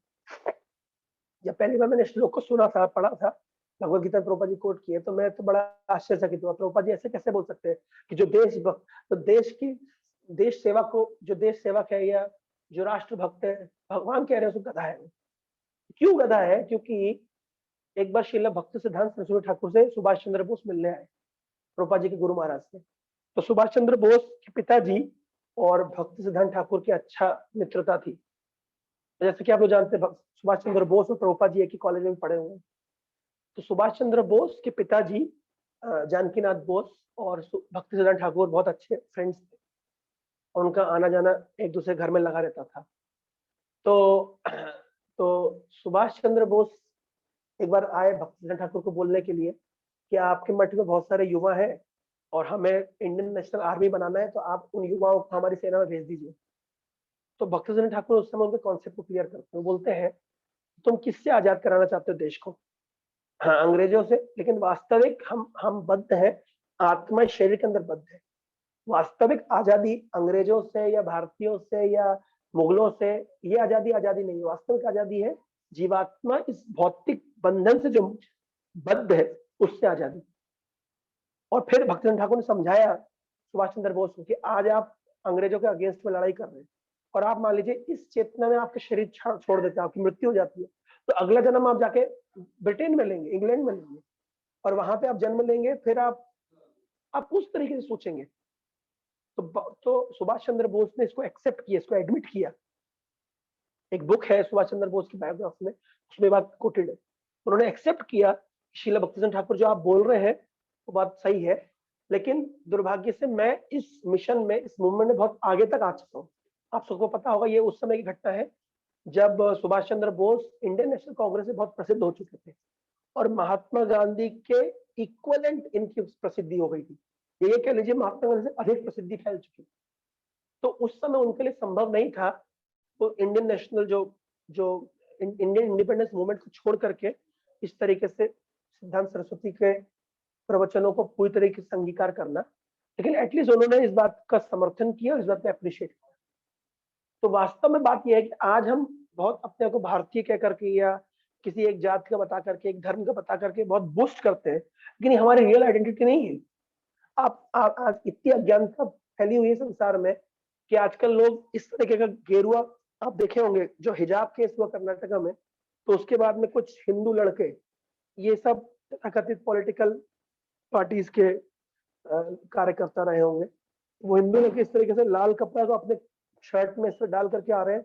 जब पहली बार मैंने श्लोक को सुना था, पढ़ा था, भगवत गीता प्रभुपाद जी कोट किए, तो मैं तो बड़ा आश्चर्यचकित हुआ, प्रभुपाद जी ऐसे कैसे बोल सकते हैं कि जो देशभक्त, तो देश सेवा को, जो देश सेवक है या जो राष्ट्र भक्त है, भगवान कह रहे हैं उसको गधा है। क्यों गधा है? क्योंकि एक बार श्रील भक्त सिद्धांत सरस्वती ठाकुर से सुभाष चंद्र बोस मिलने आए, प्रभुपाद जी के गुरु महाराज से। तो सुभाष चंद्र बोस के पिताजी और भक्त सिद्धांत ठाकुर की अच्छा मित्रता थी। जैसे कि आप लोग जानते हैं सुभाष चंद्र बोस और प्रभुपाद जी एक ही कॉलेज में पढ़े हुए हैं। तो सुभाष चंद्र बोस के पिताजी जानकीनाथ बोस और भक्ति सिद्धांत ठाकुर बहुत अच्छे फ्रेंड्स थे, और उनका आना जाना एक दूसरे घर में लगा रहता था। तो तो सुभाष चंद्र बोस एक बार आए भक्ति सिद्धांत ठाकुर को बोलने के लिए कि आपके मठ में बहुत सारे युवा हैं और हमें इंडियन नेशनल आर्मी बनाना है, तो आप उन युवाओं को हमारी सेना में भेज दीजिए। तो भक्ति सिद्धांत ठाकुर उस समय उनके कॉन्सेप्ट को क्लियर करते हैं, बोलते हैं तुम किससे आजाद कराना चाहते हो देश को? हाँ, अंग्रेजों से, लेकिन वास्तविक हम बद्ध हैं, आत्मा शरीर के अंदर बद्ध है। वास्तविक आजादी अंग्रेजों से या भारतीयों से या मुगलों से, ये आजादी आजादी नहीं है। वास्तविक आजादी है जीवात्मा इस भौतिक बंधन से जो बद्ध है, उससे आजादी। और फिर भक्तिनाथ ठाकुर ने समझाया सुभाष चंद्र बोस को कि आज आप अंग्रेजों के अगेंस्ट में लड़ाई कर रहे हैं, और आप मान लीजिए इस चेतना में आपके शरीर छोड़ देते हैं, आपकी मृत्यु हो जाती है, तो अगला जन्म आप जाके ब्रिटेन में लेंगे, इंग्लैंड में लेंगे, और वहां पे आप जन्म लेंगे, फिर आप उस तरीके से सोचेंगे। तो सुभाष चंद्र बोस ने इसको एक्सेप्ट किया, इसको एडमिट किया। एक बुक है सुभाष चंद्र बोस की बायोग्राफी में, उसमें बात कोटेड है। उन्होंने एक्सेप्ट किया शीला भक्तिसिंह ठाकुर जो आप बोल रहे हैं वो बात सही है, लेकिन दुर्भाग्य से मैं इस मिशन में, इस मूवमेंट में बहुत आगे तक आ चुका हूँ। आप सबको पता होगा ये उस समय की घटना है जब सुभाष चंद्र बोस इंडियन नेशनल कांग्रेस से बहुत प्रसिद्ध हो चुके थे, और महात्मा गांधी के इक्वलेंट इनकी प्रसिद्धि हो गई थी। ये कह लीजिए महात्मा गांधी से अधिक प्रसिद्धि फैल चुकी। तो उस समय उनके लिए संभव नहीं था तो इंडियन नेशनल जो इंडियन इंडिपेंडेंस मूवमेंट को छोड़ करके इस तरीके से सिद्धांत सरस्वती के प्रवचनों को पूरी तरीके से अंगीकार करना, लेकिन एटलीस्ट उन्होंने इस बात का समर्थन किया और इस बात को अप्रिशिएट किया। तो वास्तव में बात यह है कि आज हम बहुत अपने को भारतीय कह करके या किसी एक जात का बता करके, एक धर्म का बता करके बहुत बूस्ट करते हैं, लेकिन हमारी रियल आइडेंटिटी नहीं है। आप आज इतनी अज्ञानता फैली हुई है संसार में कि आजकल लोग इस तरीके का गेरुआ, आप देखे होंगे जो हिजाब केस हुआ कर्नाटका में, तो उसके बाद में कुछ हिंदू लड़के, ये सब तथाकथित पॉलिटिकल पार्टीज के कार्यकर्ता रहे होंगे, वो हिंदू लड़के इस तरीके से लाल कपड़ा को अपने शर्ट में से डाल करके आ रहे हैं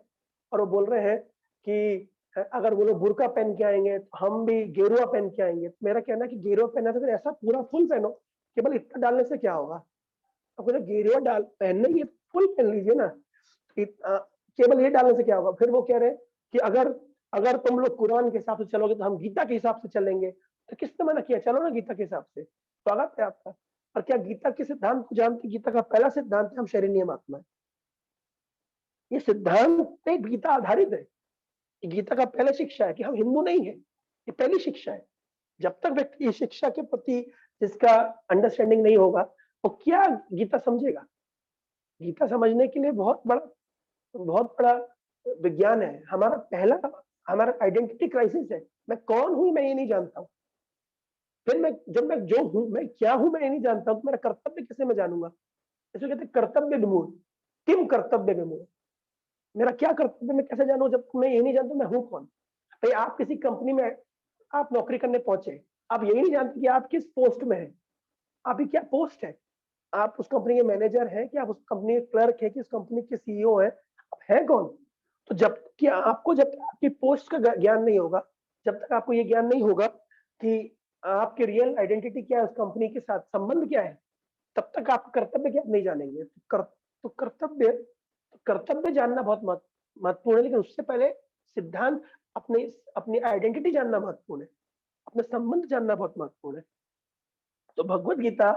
और वो बोल रहे हैं कि अगर वो लोग बुर्का पहन के आएंगे तो हम भी गेरुआ पहन के आएंगे। मेरा कहना है कि गेरुआ पहनना तो फिर ऐसा पूरा फुल पहनो, केवल इतना डालने से क्या होगा? आपको जब गेरुआ डाल पहनना ही है फुल पहन लीजिए ना, केवल ये डालने से क्या होगा? फिर वो कह रहे हैं कि अगर अगर तुम लोग कुरान के हिसाब से चलोगे तो हम गीता के हिसाब से चलेंगे। तो किसने मना किया? चलो ना गीता के हिसाब से, स्वागत है आपका। और क्या गीता के सिद्धांत को जानते? गीता का पहला सिद्धांत है हम शरीर नियम आत्मा है। ये सिद्धांत पे गीता आधारित है। गीता का पहला शिक्षा है कि हम हिंदू नहीं है, ये पहली शिक्षा है। जब तक व्यक्ति इस शिक्षा के प्रति जिसका अंडरस्टैंडिंग नहीं होगा, वो क्या गीता समझेगा? गीता समझने के लिए बहुत बड़ा विज्ञान है। हमारा आइडेंटिटी क्राइसिस है। मैं कौन हूं मैं ये नहीं जानता हूँ। फिर मैं जो हूँ, मैं क्या हूँ मैं ये नहीं जानता हूँ, तो मेरा कर्तव्य कैसे मैं जानूंगा? इसको कहते हैं कर्तव्य विमूढ़। किम कर्तव्य विमूढ़, मेरा क्या कर्तव्य मैं कैसे जानूं जब मैं ये नहीं जानता मैं हूँ कौन? भाई आप किसी कंपनी में आप नौकरी करने पहुंचे, आप यही नहीं जानते कि आप किस पोस्ट में हैं, आपकी क्या पोस्ट है, आप उस कंपनी के मैनेजर हैं कि आप उस कंपनी के क्लर्क है कि उस कंपनी के सीईओ हैं, आप हैं कौन? तो जब तक आपकी पोस्ट का ज्ञान नहीं होगा, जब तक आपको ये ज्ञान नहीं होगा कि आपकी रियल आइडेंटिटी क्या है, उस कंपनी के साथ संबंध क्या है, तब तक आप कर्तव्य क्या नहीं जानेंगे। तो कर्तव्य जानना बहुत महत्वपूर्ण है, लेकिन उससे पहले सिद्धांत, अपने अपनी आइडेंटिटी जानना महत्वपूर्ण है, अपने संबंध जानना बहुत महत्वपूर्ण है। तो भगवत गीता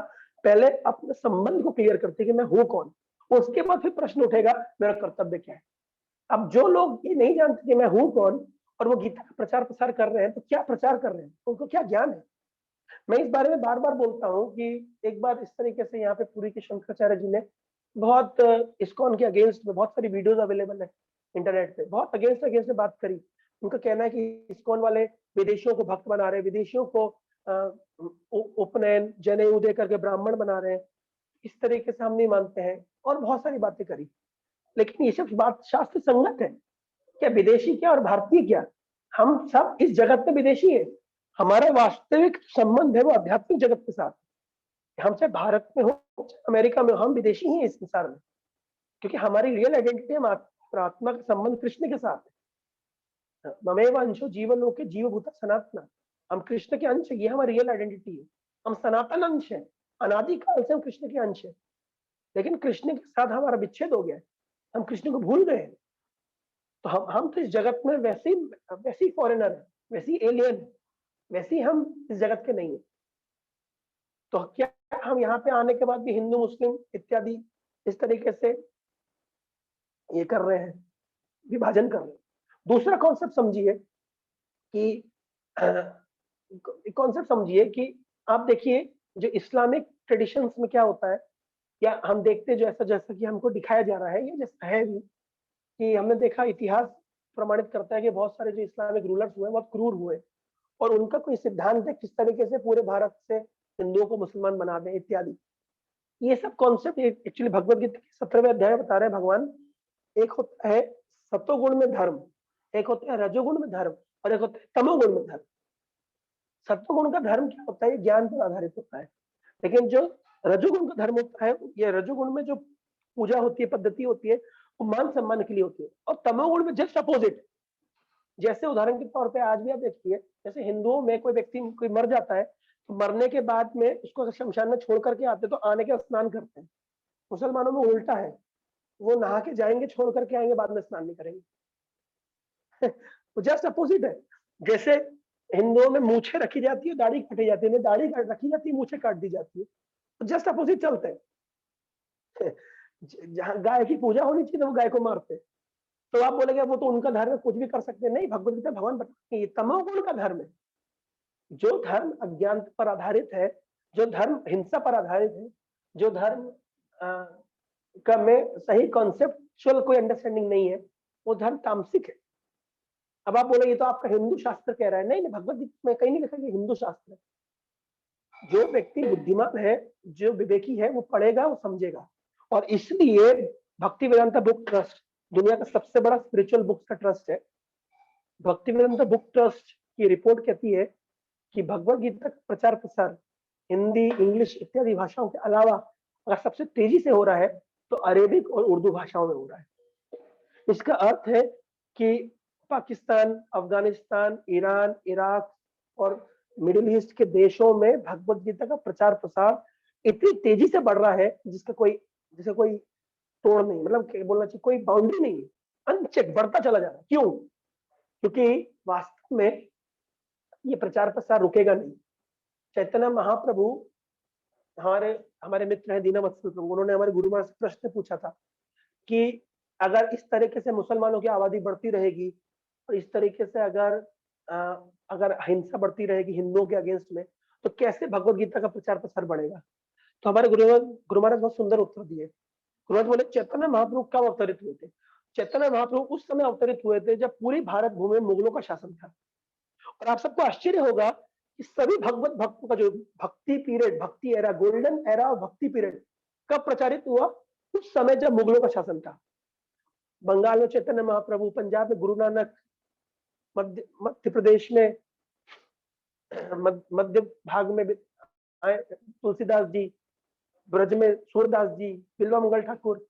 पहले अपने संबंध को क्लियर करती है कि मैं हूं कौन, उसके बाद फिर प्रश्न उठेगा मेरा कर्तव्य क्या है। अब जो लोग ये नहीं जानते कि मैं हूं कौन और वो गीता का प्रचार प्रसार कर रहे हैं, तो क्या प्रचार कर रहे हैं, उनको क्या ज्ञान है? मैं इस बारे में बार बार बोलता हूँ कि एक बार इस तरीके से यहाँ पे पुरी के शंकराचार्य जी ने बहुत इस्कॉन के अगेंस्ट में, बहुत सारी वीडियोस अवेलेबल है इंटरनेट पे, बहुत अगेंस्ट अगेंस्ट में बात करी। उनका कहना है कि इस्कॉन वाले विदेशियों को भक्त बना रहे हैं, विदेशियों को उपनयन जनेऊ दे करके ब्राह्मण बना रहे हैं, इस तरीके से हम नहीं मानते हैं, और बहुत सारी बातें करी। लेकिन ये सब बात शास्त्र संगत है क्या? विदेशी क्या और भारतीय क्या? हम सब इस जगत में विदेशी है। हमारा वास्तविक संबंध है वो आध्यात्मिक जगत के साथ। हम चाहे भारत में हो, अमेरिका में हो, हम विदेशी ही हैं इस संसार में, क्योंकि हमारी रियल आइडेंटिटी आत्मा का संबंध कृष्ण के साथ है। ममेव अंशो जीवलोके जीवभूता सनातना, हम कृष्ण के अंश है, ये हमारी रियल आइडेंटिटी है। हम सनातन अंश है, अनादिकाल से हम कृष्ण के अंश है। लेकिन कृष्ण के साथ हमारा विच्छेद हो गया है, हम कृष्ण को भूल गए हैं। तो हम तो इस जगत में वैसी फॉरेनर है, वैसी एलियन है, वैसी हम इस जगत के नहीं है। तो क्या हम यहाँ पे आने के बाद भी हिंदू मुस्लिम इत्यादि इस तरीके से ये कर रहे हैं, विभाजन कर रहे हैं? दूसरा कॉन्सेप्ट समझिए कि कॉन्सेप्ट समझिए कि आप देखिए जो इस्लामिक ट्रेडिशंस में क्या होता है, या हम देखते हैं जो ऐसा जैसा कि हमको दिखाया जा रहा है, ये जैसा है भी कि हमने देखा, इतिहास प्रमाणित करता है कि बहुत सारे जो इस्लामिक रूलर्स हुए बहुत क्रूर हुए, और उनका कोई सिद्धांत है किस तरीके से पूरे भारत से हिंदुओं को मुसलमान बना दें इत्यादि। ये सब कॉन्सेप्ट एक्चुअली भगवत गीता के 17वें अध्याय बता रहे हैं भगवान। एक होता है सत्वगुण में धर्म, एक होता है रजोगुण में धर्म, और एक होता है तमोगुण में धर्म। सत्वगुण का धर्म क्या होता है? ज्ञान पर आधारित होता है। लेकिन जो रजोगुण का धर्म होता है, ये रजोगुण में जो पूजा होती है, पद्धति होती है, वो मान सम्मान के लिए होती है। और तमोगुण में जस्ट अपोजिट, जैसे उदाहरण के तौर पे आज भी आप देखिए, जैसे हिंदुओं में कोई व्यक्ति कोई मर जाता है, तो मरने के बाद में उसको अगर शमशान में छोड़ करके आते तो आने के स्नान करते हैं। मुसलमानों में उल्टा है, वो नहा के जाएंगे, छोड़ करके आएंगे, बाद में स्नान नहीं करेंगे। वो जस्ट अपोजिट है। जैसे हिंदुओं में मूछें रखी जाती है, दाढ़ी काटी जाती है, दाढ़ी रखी जाती है, मूछें काट दी जाती है, तो जस्ट अपोजिट चलते हैं। जहाँ गाय की पूजा होनी चाहिए तो वो गाय को मारते हैं। तो आप बोलेंगे वो तो उनका धर्म है, कुछ भी कर सकते हैं। नहीं, भगवत गीता भगवान बताते हैं ये तमोगुण का धर्म है। जो धर्म अज्ञान पर आधारित है, जो धर्म हिंसा पर आधारित है, जो धर्म का में सही कॉन्सेप्चुअल कोई अंडरस्टैंडिंग नहीं है, वो धर्म तामसिक है। अब आप बोलेंगे तो आपका हिंदू शास्त्र कह रहा है। नहीं, भगवत गीता में कहीं नहीं लिखा कि हिंदू शास्त्र है। जो व्यक्ति बुद्धिमान है, जो विवेकी है, वो पढ़ेगा, वो समझेगा। और इसलिए भक्ति वेदांता बुक ट्रस्ट दुनिया का सबसे बड़ा स्पिरिचुअल बुक्स का ट्रस्ट है। भक्ति वेदांता बुक ट्रस्ट की रिपोर्ट कहती है कि भगवत गीता का प्रचार प्रसार हिंदी, इंग्लिश इत्यादि भाषाओं के अलावा अगर सबसे तेजी से हो रहा है तो अरेबिक और उर्दू भाषाओं में हो रहा है। इसका अर्थ है कि पाकिस्तान, अफगानिस्तान, ईरान, इराक और मिडिल ईस्ट के देशों में भगवत गीता का प्रचार प्रसार इतनी तेजी से बढ़ रहा है जिसका कोई तोड़ नहीं, मतलब बोलना चाहिए कोई बाउंड्री नहीं है, अनचेक बढ़ता चला जा रहा है। क्यों? क्योंकि वास्तव में ये प्रचार प्रसार रुकेगा नहीं। चैतन्य महाप्रभु, हमारे हमारे मित्र हैं दीना वत्सल प्रभु, उन्होंने हमारे गुरु महाराज से प्रश्न पूछा था कि अगर इस तरीके से मुसलमानों की आबादी बढ़ती रहेगी और इस तरीके से अगर हिंसा बढ़ती रहेगी हिंदुओं के अगेंस्ट में, तो कैसे भगवत गीता का प्रचार प्रसार बढ़ेगा? तो हमारे गुरु महाराज बहुत सुंदर उत्तर दिए। गुरु महाराज बोले, चैतन्य महाप्रभु कब अवतरित हुए थे? चैतन्य महाप्रभु उस समय अवतरित हुए थे जब पूरी भारत भूमि में मुगलों का शासन था। और आप सबको आश्चर्य होगा कि सभी भगवत भक्तों का जो भक्ति पीरियड, भक्ति एरा, गोल्डन एरा ऑफ भक्ति पीरियड कब प्रचारित हुआ? उस समय जब मुगलों का शासन था। बंगाल में चैतन्य महाप्रभु, पंजाब में गुरु नानक, मध्य प्रदेश में मध्य भाग में तुलसीदास जी, ब्रज में सूरदास जी, बिल्वा मंगल ठाकुर,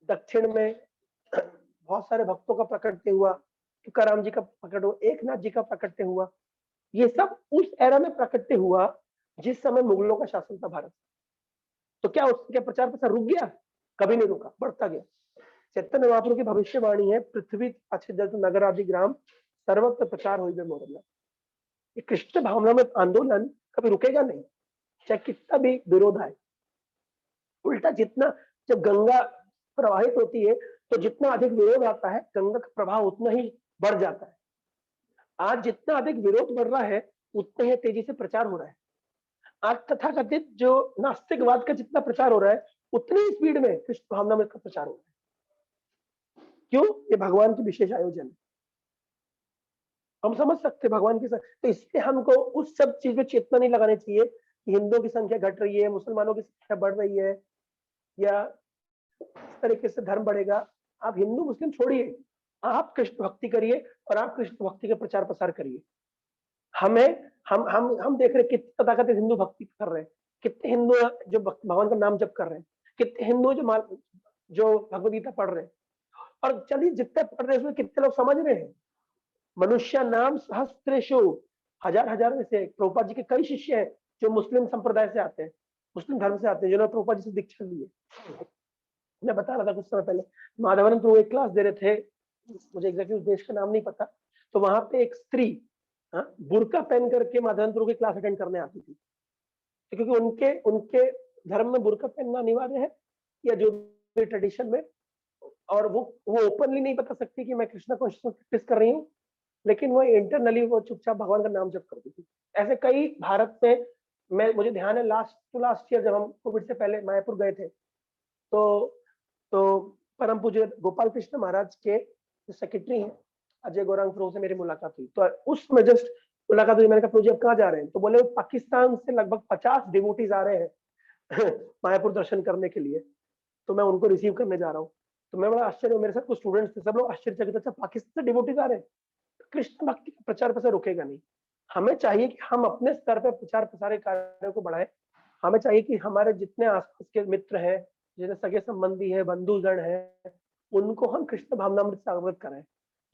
दक्षिण में बहुत सारे भक्तों का प्रकट्य हुआ, तुकाराम जी का प्रकट हुआ, एकनाथ जी का प्रकट्य हुआ। ये सब उस एरा में प्रकट्य हुआ जिस समय मुगलों का शासन था भारत। तो क्या उसके प्रचार प्रसार रुक गया? कभी नहीं रुका, बढ़ता गया। चैतन्य महाप्रभु की भविष्यवाणी है, पृथ्वी अच्छे जल नगर आदि ग्राम सर्वत्र प्रचार हुई बे मोरला। ये कृष्ण भावना में आंदोलन कभी रुकेगा नहीं, चाहे कितना भी विरोध आए। उल्टा जितना, जब गंगा प्रवाहित होती है तो जितना अधिक विरोध आता है, गंगा का प्रभाव उतना ही बढ़ जाता है। आज जितना अधिक विरोध बढ़ रहा है उतने ही तेजी से प्रचार हो रहा है। आज तथाकथित जो नास्तिकवाद का जितना प्रचार हो रहा है उतनी स्पीड में कृष्ण भावना में प्रचार हो रहा है। क्यों? ये भगवान की विशेष आयोजन है। हम समझ सकते भगवान की तो इसलिए हमको उस सब चीज में चेतना नहीं लगानी चाहिए कि हिंदुओं की संख्या घट रही है, मुसलमानों की संख्या बढ़ रही है या इस तरीके से धर्म बढ़ेगा। आप हिंदू मुस्लिम छोड़िए, आप कृष्ण भक्ति करिए और आप कृष्ण भक्ति का प्रचार प्रसार करिए। हम देख रहे कितने तथाकथित हिंदू भक्ति कर रहे हैं, कितने हिंदू जो भगवान का नाम जप कर रहे हैं, कितने हिंदू जो भगवद गीता पढ़ रहे हैं। और चलिए जितने पढ़ रहे हैं उसमें कितने लोग समझ रहे हैं? मनुष्य नाम सहस्त्रेषु, हजार में से प्रभुपाद जी के कई शिष्य हैं जो मुस्लिम संप्रदाय से आते हैं, मुस्लिम धर्म से आते हैं, जिन्होंने प्रभुपाद जी से दीक्षा ली है। मैं बता रहा था कुछ समय पहले, माधवानंद प्रभु एक क्लास दे रहे थे, मुझे एग्जैक्टली उस देश का नाम नहीं पता, तो वहां पे एक स्त्री बुर्का पहन करके माधवानंद प्रभु की क्लास अटेंड करने आती थी, क्योंकि उनके धर्म में बुर्का पहनना अनिवार्य है या जो भी ट्रेडिशन में, और वो ओपनली नहीं बता सकती कि मैं कृष्णा कॉन्शियसनेस प्रैक्टिस कर रही हूँ, लेकिन वो इंटरनली वो चुपचाप भगवान का नाम जप करती थी। ऐसे कई भारत में, मुझे ध्यान है लास्ट ईयर जब हम कोविड से पहले मायापुर गए थे, तो परम पूज्य गोपाल कृष्ण महाराज के जो सेक्रेटरी हैं अजय गौरांग प्रभु से मेरी मुलाकात हुई। तो उसमें जस्ट मुलाकात हुई, मैंने कहा प्रभु जी आप कहाँ जा रहे हैं? तो बोले पाकिस्तान से लगभग 50 डिवोटीज आ रहे हैं मायापुर दर्शन करने के लिए, तो मैं उनको रिसीव करने जा रहा हूँ। तो मैं बड़ा आश्चर्य, मेरे साथ कुछ स्टूडेंट्स थे, सब लोग आश्चर्यचकित, अच्छा पाकिस्तान से डिवोटीज आ रहे हैं? कृष्ण भक्ति का प्रचार प्रसार रुकेगा नहीं। हमें चाहिए कि हम अपने स्तर पर प्रचार प्रसार कार्यों को बढ़ाएं। हमें चाहिए कि हमारे जितने आसपास के मित्र हैं, जितने सगे संबंधी है, बंधुजन है, उनको हम कृष्ण भावनामृत से अवगत कराएं।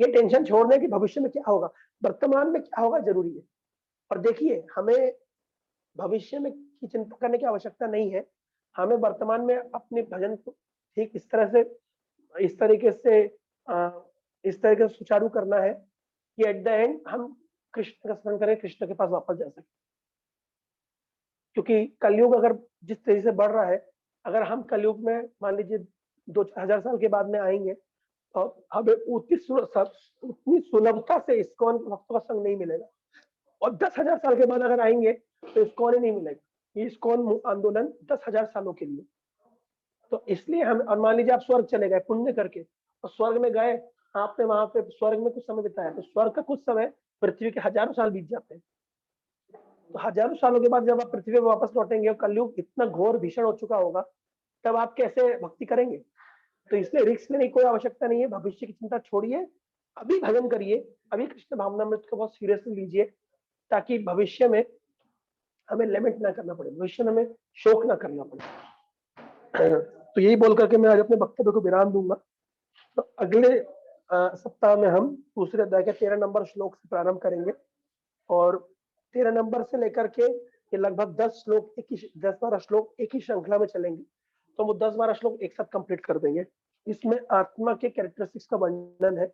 ये टेंशन छोड़ने की भविष्य में क्या होगा, वर्तमान में क्या होगा जरूरी है। और देखिए, हमें भविष्य में की चिंता करने की आवश्यकता नहीं है। हमें वर्तमान में अपने भजन को ठीक इस तरीके से सुचारू करना है कि एट द एंड हम कृष्ण का स्मरण करें, कृष्ण के पास वापस जा सके। क्योंकि कलयुग अगर जिस तेजी से बढ़ रहा है, अगर हम कलयुग में मान लीजिए 2000 साल के बाद में आएंगे तो हमें उतनी सुलभता से इस्कॉन के भक्तों का संग नहीं मिलेगा, और 10,000 साल के बाद अगर आएंगे तो इस्कॉन ही नहीं मिलेगा। ये इस्कॉन आंदोलन 10,000 सालों के लिए। तो इसलिए हम, और मान लीजिए आप स्वर्ग चले गए पुण्य करके, और स्वर्ग में गए, आपने वहां पे स्वर्ग में कुछ समय बिताया, तो स्वर्ग का कुछ समय पृथ्वी के हजारों साल बीत जाते हैं। तो हजारों सालों के बाद जब आप पृथ्वी पर वापस लौटेंगे और कलयुग इतना घोर भीषण हो चुका होगा, तब आप कैसे भक्ति करेंगे? तो इसलिए रिस्क लेने की कोई आवश्यकता नहीं है, भविष्य की चिंता छोड़िए, अभी भजन करिए, अभी कृष्ण भावनामृत को बहुत सीरियसली लीजिए, ताकि भविष्य में हमें लैमेंट ना करना पड़े, भविष्य में हमें शोक ना करना पड़े। तो यही बोल करके मैं आज अपने वक्तव्य को विराम दूंगा। तो अगले सप्ताह में हम दूसरे अध्याय के 13 नंबर श्लोक से प्रारंभ करेंगे और 13 नंबर से लेकर के ये लगभग 10 श्लोक 10-12 श्लोक एक ही श्रृंखला में चलेंगे, तो वो 10-12 श्लोक एक साथ कंप्लीट कर देंगे। इसमें आत्मा के कैरेक्टरिस्टिक्स का वर्णन है,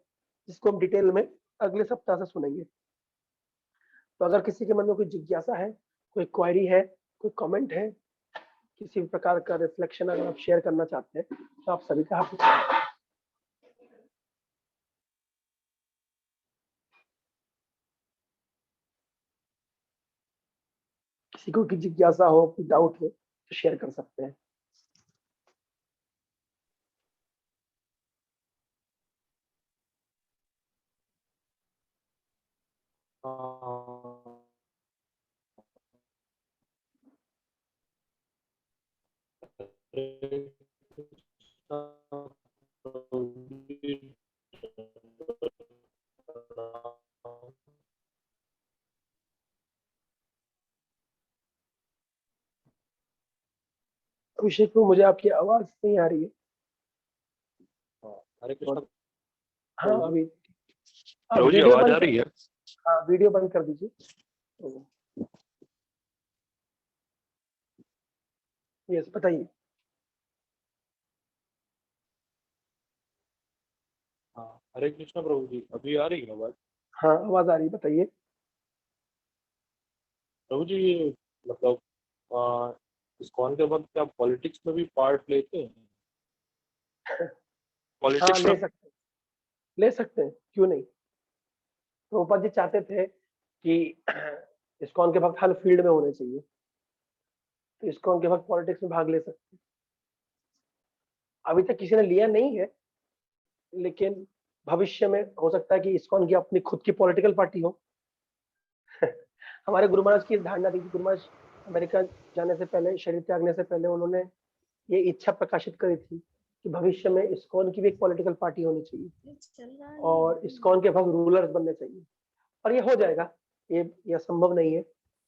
जिसको हम डिटेल में अगले सप्ताह से सुनेंगे। तो अगर किसी के मन में कोई जिज्ञासा है, कोई क्वेरी है, कोई कमेंट है, किसी भी प्रकार का रिफ्लेक्शन अगर आप शेयर करना चाहते हैं तो आप सभी का हाथ। किसी को की जिज्ञासा हो, कोई डाउट हो तो शेयर कर सकते हैं। अभिषेक को मुझे आपकी आवाज नहीं आ रही है। हरे कृष्ण। हाँ अभी आप प्रभु जी वीडियो आवाज बंद आ रही है? हाँ वीडियो बंद कर दीजिए। तो यस बताइए। हाँ हरे कृष्ण प्रभु जी, अभी आ रही है आवाज? हाँ आवाज आ रही है, बताइए। प्रभु जी ये मतलब इस्कॉन के वक्त क्या पॉलिटिक्स में भी पार्ट लेते हैं? हाँ पॉलिटिक्स में ले सकते हैं, क्यों नहीं। प्रभुपाद जी चाहते थे कि इस्कॉन के भक्त हर फील्ड में होने चाहिए, तो इस्कॉन के भक्त पॉलिटिक्स में भाग ले सकते हैं। अभी तक किसी ने लिया नहीं है, लेकिन भविष्य में हो सकता है कि इस्कॉन की अपनी खुद की पॉलिटिकल पार्टी हो। हमारे गुरु महाराज की धारणा थी कि गुरु महाराज अमेरिका जाने से पहले, शरीर त्यागने से पहले उन्होंने ये इच्छा प्रकाशित करी थी कि भविष्य में इस्कॉन की भी एक पॉलिटिकल पार्टी होनी चाहिए और इस्कॉन के भक्त रूलर्स बनने चाहिए, और ये हो जाएगा। ये असंभव नहीं है।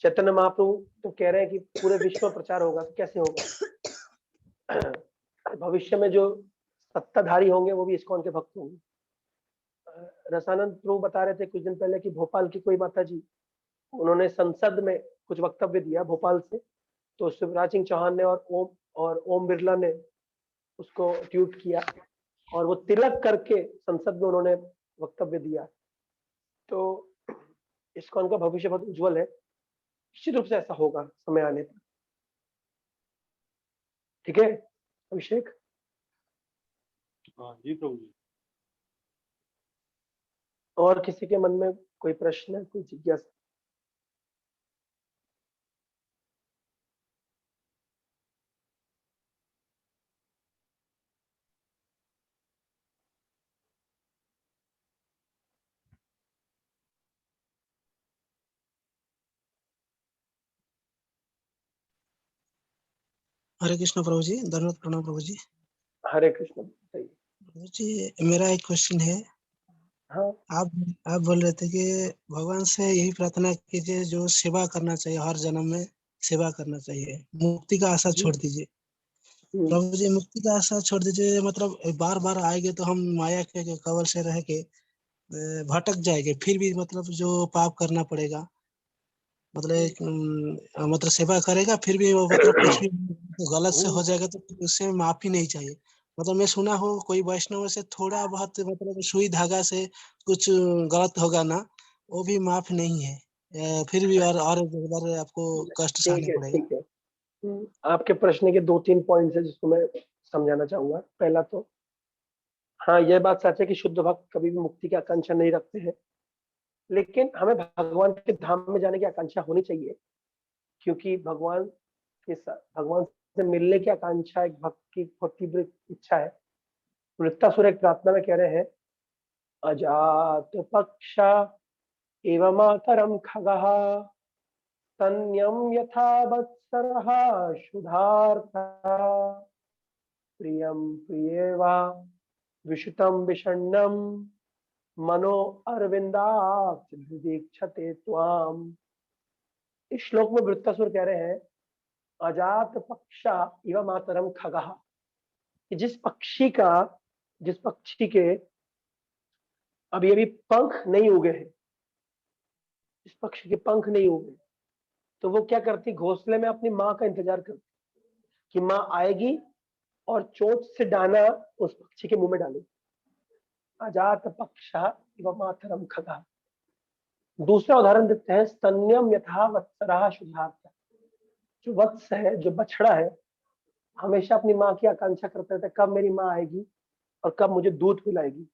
चैतन्य महाप्रभु तो कह रहे हैं कि पूरे विश्व में प्रचार होगा, तो कैसे होगा। भविष्य में जो सत्ताधारी होंगे वो भी इस्कॉन के भक्त होंगे। रसानंद प्रभु बता रहे थे कुछ दिन पहले कि भोपाल की कोई माता जी, उन्होंने संसद में कुछ वक्तव्य दिया भोपाल से, तो शिवराज सिंह चौहान ने और ओम बिरला ने उसको ट्वीट किया और वो तिलक करके संसद में उन्होंने वक्तव्य दिया। तो इस्कॉन का भविष्य बहुत उज्जवल है, निश्चित रूप से ऐसा होगा समय आने पर। ठीक है अभिषेक। हाँ जी प्रभु जी। और किसी के मन में कोई प्रश्न, कोई जिज्ञासा? हरे कृष्ण प्रभु जी, धन्यवाद प्रणाम प्रभु जी। हरे कृष्ण बताइए। प्रभु जी मेरा एक क्वेश्चन है। हाँ आप बोल रहे थे कि भगवान से यही प्रार्थना कीजिए जो सेवा करना चाहिए, हर जन्म में सेवा करना चाहिए, मुक्ति का आशा छोड़ दीजिए। प्रभु जी मुक्ति का आशा छोड़ दीजिए मतलब बार बार आएंगे तो हम माया के कवल से रह के भटक जाएंगे, फिर भी मतलब जो पाप करना पड़ेगा, मतलब सेवा करेगा फिर भी वो मतलब कुछ भी गलत से हो जाएगा तो उससे माफी नहीं चाहिए। मतलब मैं सुना हो कोई वैष्णव से थोड़ा बहुत मतलब सुई धागा से कुछ गलत होगा ना, वो भी माफ नहीं है, फिर भी और एक बार आपको कष्ट ठीक सहना है पड़ेगा। ठीक है। आपके प्रश्न के 2-3 पॉइंट्स है जिसको मैं समझाना चाहूंगा। पहला तो हाँ यह बात सच है कि शुद्ध भक्त कभी भी मुक्ति की आकांक्षा नहीं रखते हैं, लेकिन हमें भगवान के धाम में जाने की आकांक्षा होनी चाहिए, क्योंकि भगवान से मिलने की आकांक्षा एक भक्त की बहुत तीव्र इच्छा है। वृत्तासुर एक प्रार्थना में कह रहे हैं, अजात पक्षा एव मातरम खगः तन्यम यथा वत्सरः शुधार्थ प्रियम प्रियेवा विषितम विषण्णम मनो अरविंदाक्षते त्वाम। इस श्लोक में वृत्तासुर कह रहे हैं अजात पक्षा इव मातरम खगः, कि जिस पक्षी के अभी अभी पंख नहीं उगे हैं, जिस पक्षी के पंख नहीं उगे, तो वो क्या करती, घोंसले में अपनी माँ का इंतजार करती कि माँ आएगी और चोंच से दाना उस पक्षी के मुंह में डालेगी। अजात पक्षा इव मातरम खगः। दूसरा उदाहरण देते हैं स्तन्यम यथा वत्सरः शुद्धार्थ। जो वत्स है, जो बछड़ा है, हमेशा अपनी माँ की आकांक्षा करते रहता है कब मेरी माँ आएगी और कब मुझे दूध पिलाएगी।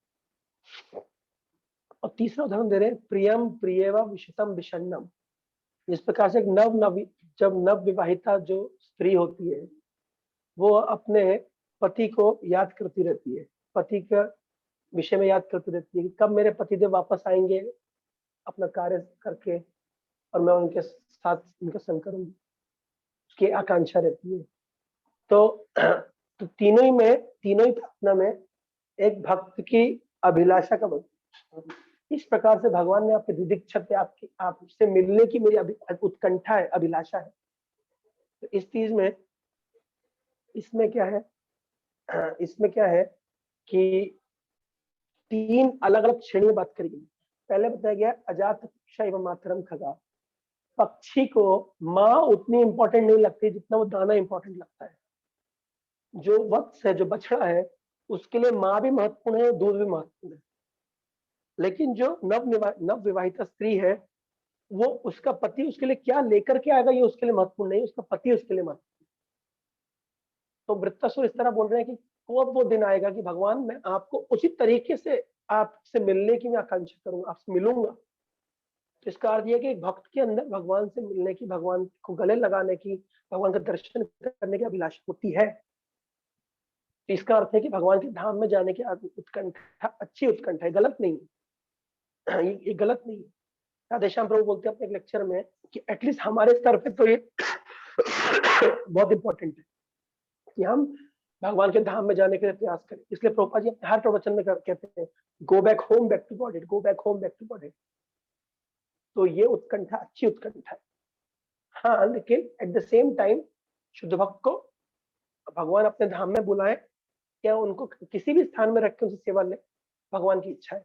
और तीसरा उदाहरण दे रहे हैं प्रियम प्रियेवा विषितम विषण्णम। जिस प्रकार से जब नव विवाहिता जो स्त्री होती है वो अपने पति को याद करती रहती है, पति के विषय में याद करती रहती है कि कब मेरे पतिदेव वापस आएंगे अपना कार्य करके और मैं उनके साथ उनका संग करूंगी, उसकी आकांक्षा रहती है। तो तीनों ही प्रार्थना में एक भक्त की अभिलाषा का बल। इस प्रकार से भगवान ने आपके दिदिक्षते, आपसे मिलने की मेरी उत्कंठा है, अभिलाषा है। तो इस चीज में इसमें क्या है कि तीन अलग अलग श्रेणियों बात करी गई। पहले बताया गया अजात पक्षा एवं मातरम खगः। पक्षी को माँ उतनी इंपॉर्टेंट नहीं लगती जितना वो दाना इंपॉर्टेंट लगता है। जो वत्स है, जो बछड़ा है, उसके लिए माँ भी महत्वपूर्ण है, दूध भी महत्वपूर्ण है। लेकिन जो नव विवाहिता स्त्री है, वो उसका पति उसके लिए क्या लेकर के आएगा ये उसके लिए महत्वपूर्ण नहीं, उसका पति उसके लिए महत्वपूर्ण। तो वृत्तासुर इस तरह बोल रहे हैं कि वो दिन आएगा कि भगवान मैं आपको उसी तरीके से आपसे मिलने की मैं आकांक्षा करूंगा, आपसे मिलूंगा। तो इसका अर्थ यह कि एक भक्त के अंदर भगवान से मिलने की, भगवान को गले लगाने की, भगवान का दर्शन करने की अभिलाषा होती है। तो इसका अर्थ है कि भगवान के धाम में जाने की उत्कंठा अच्छी उत्कंठा है, गलत नहीं है। ये गलत नहीं है। राधेश्याम प्रभु बोलते हैं अपने एक लेक्चर में कि एटलीस्ट हमारे स्तर पे तो ये बहुत इंपॉर्टेंट है कि हम भगवान के धाम में जाने के लिए प्रयास करें। इसलिए प्रभुपाद जी अपने हर प्रवचन में कहते हैं go back home back to God, go back home back to God. तो ये उत्कंठा अच्छी उत्कंठा है। हाँ, लेकिन एट द सेम टाइम शुद्ध भक्त को भगवान अपने धाम में बुलाए या उनको किसी भी स्थान में रख के उनसे सेवा ले, भगवान की इच्छा है।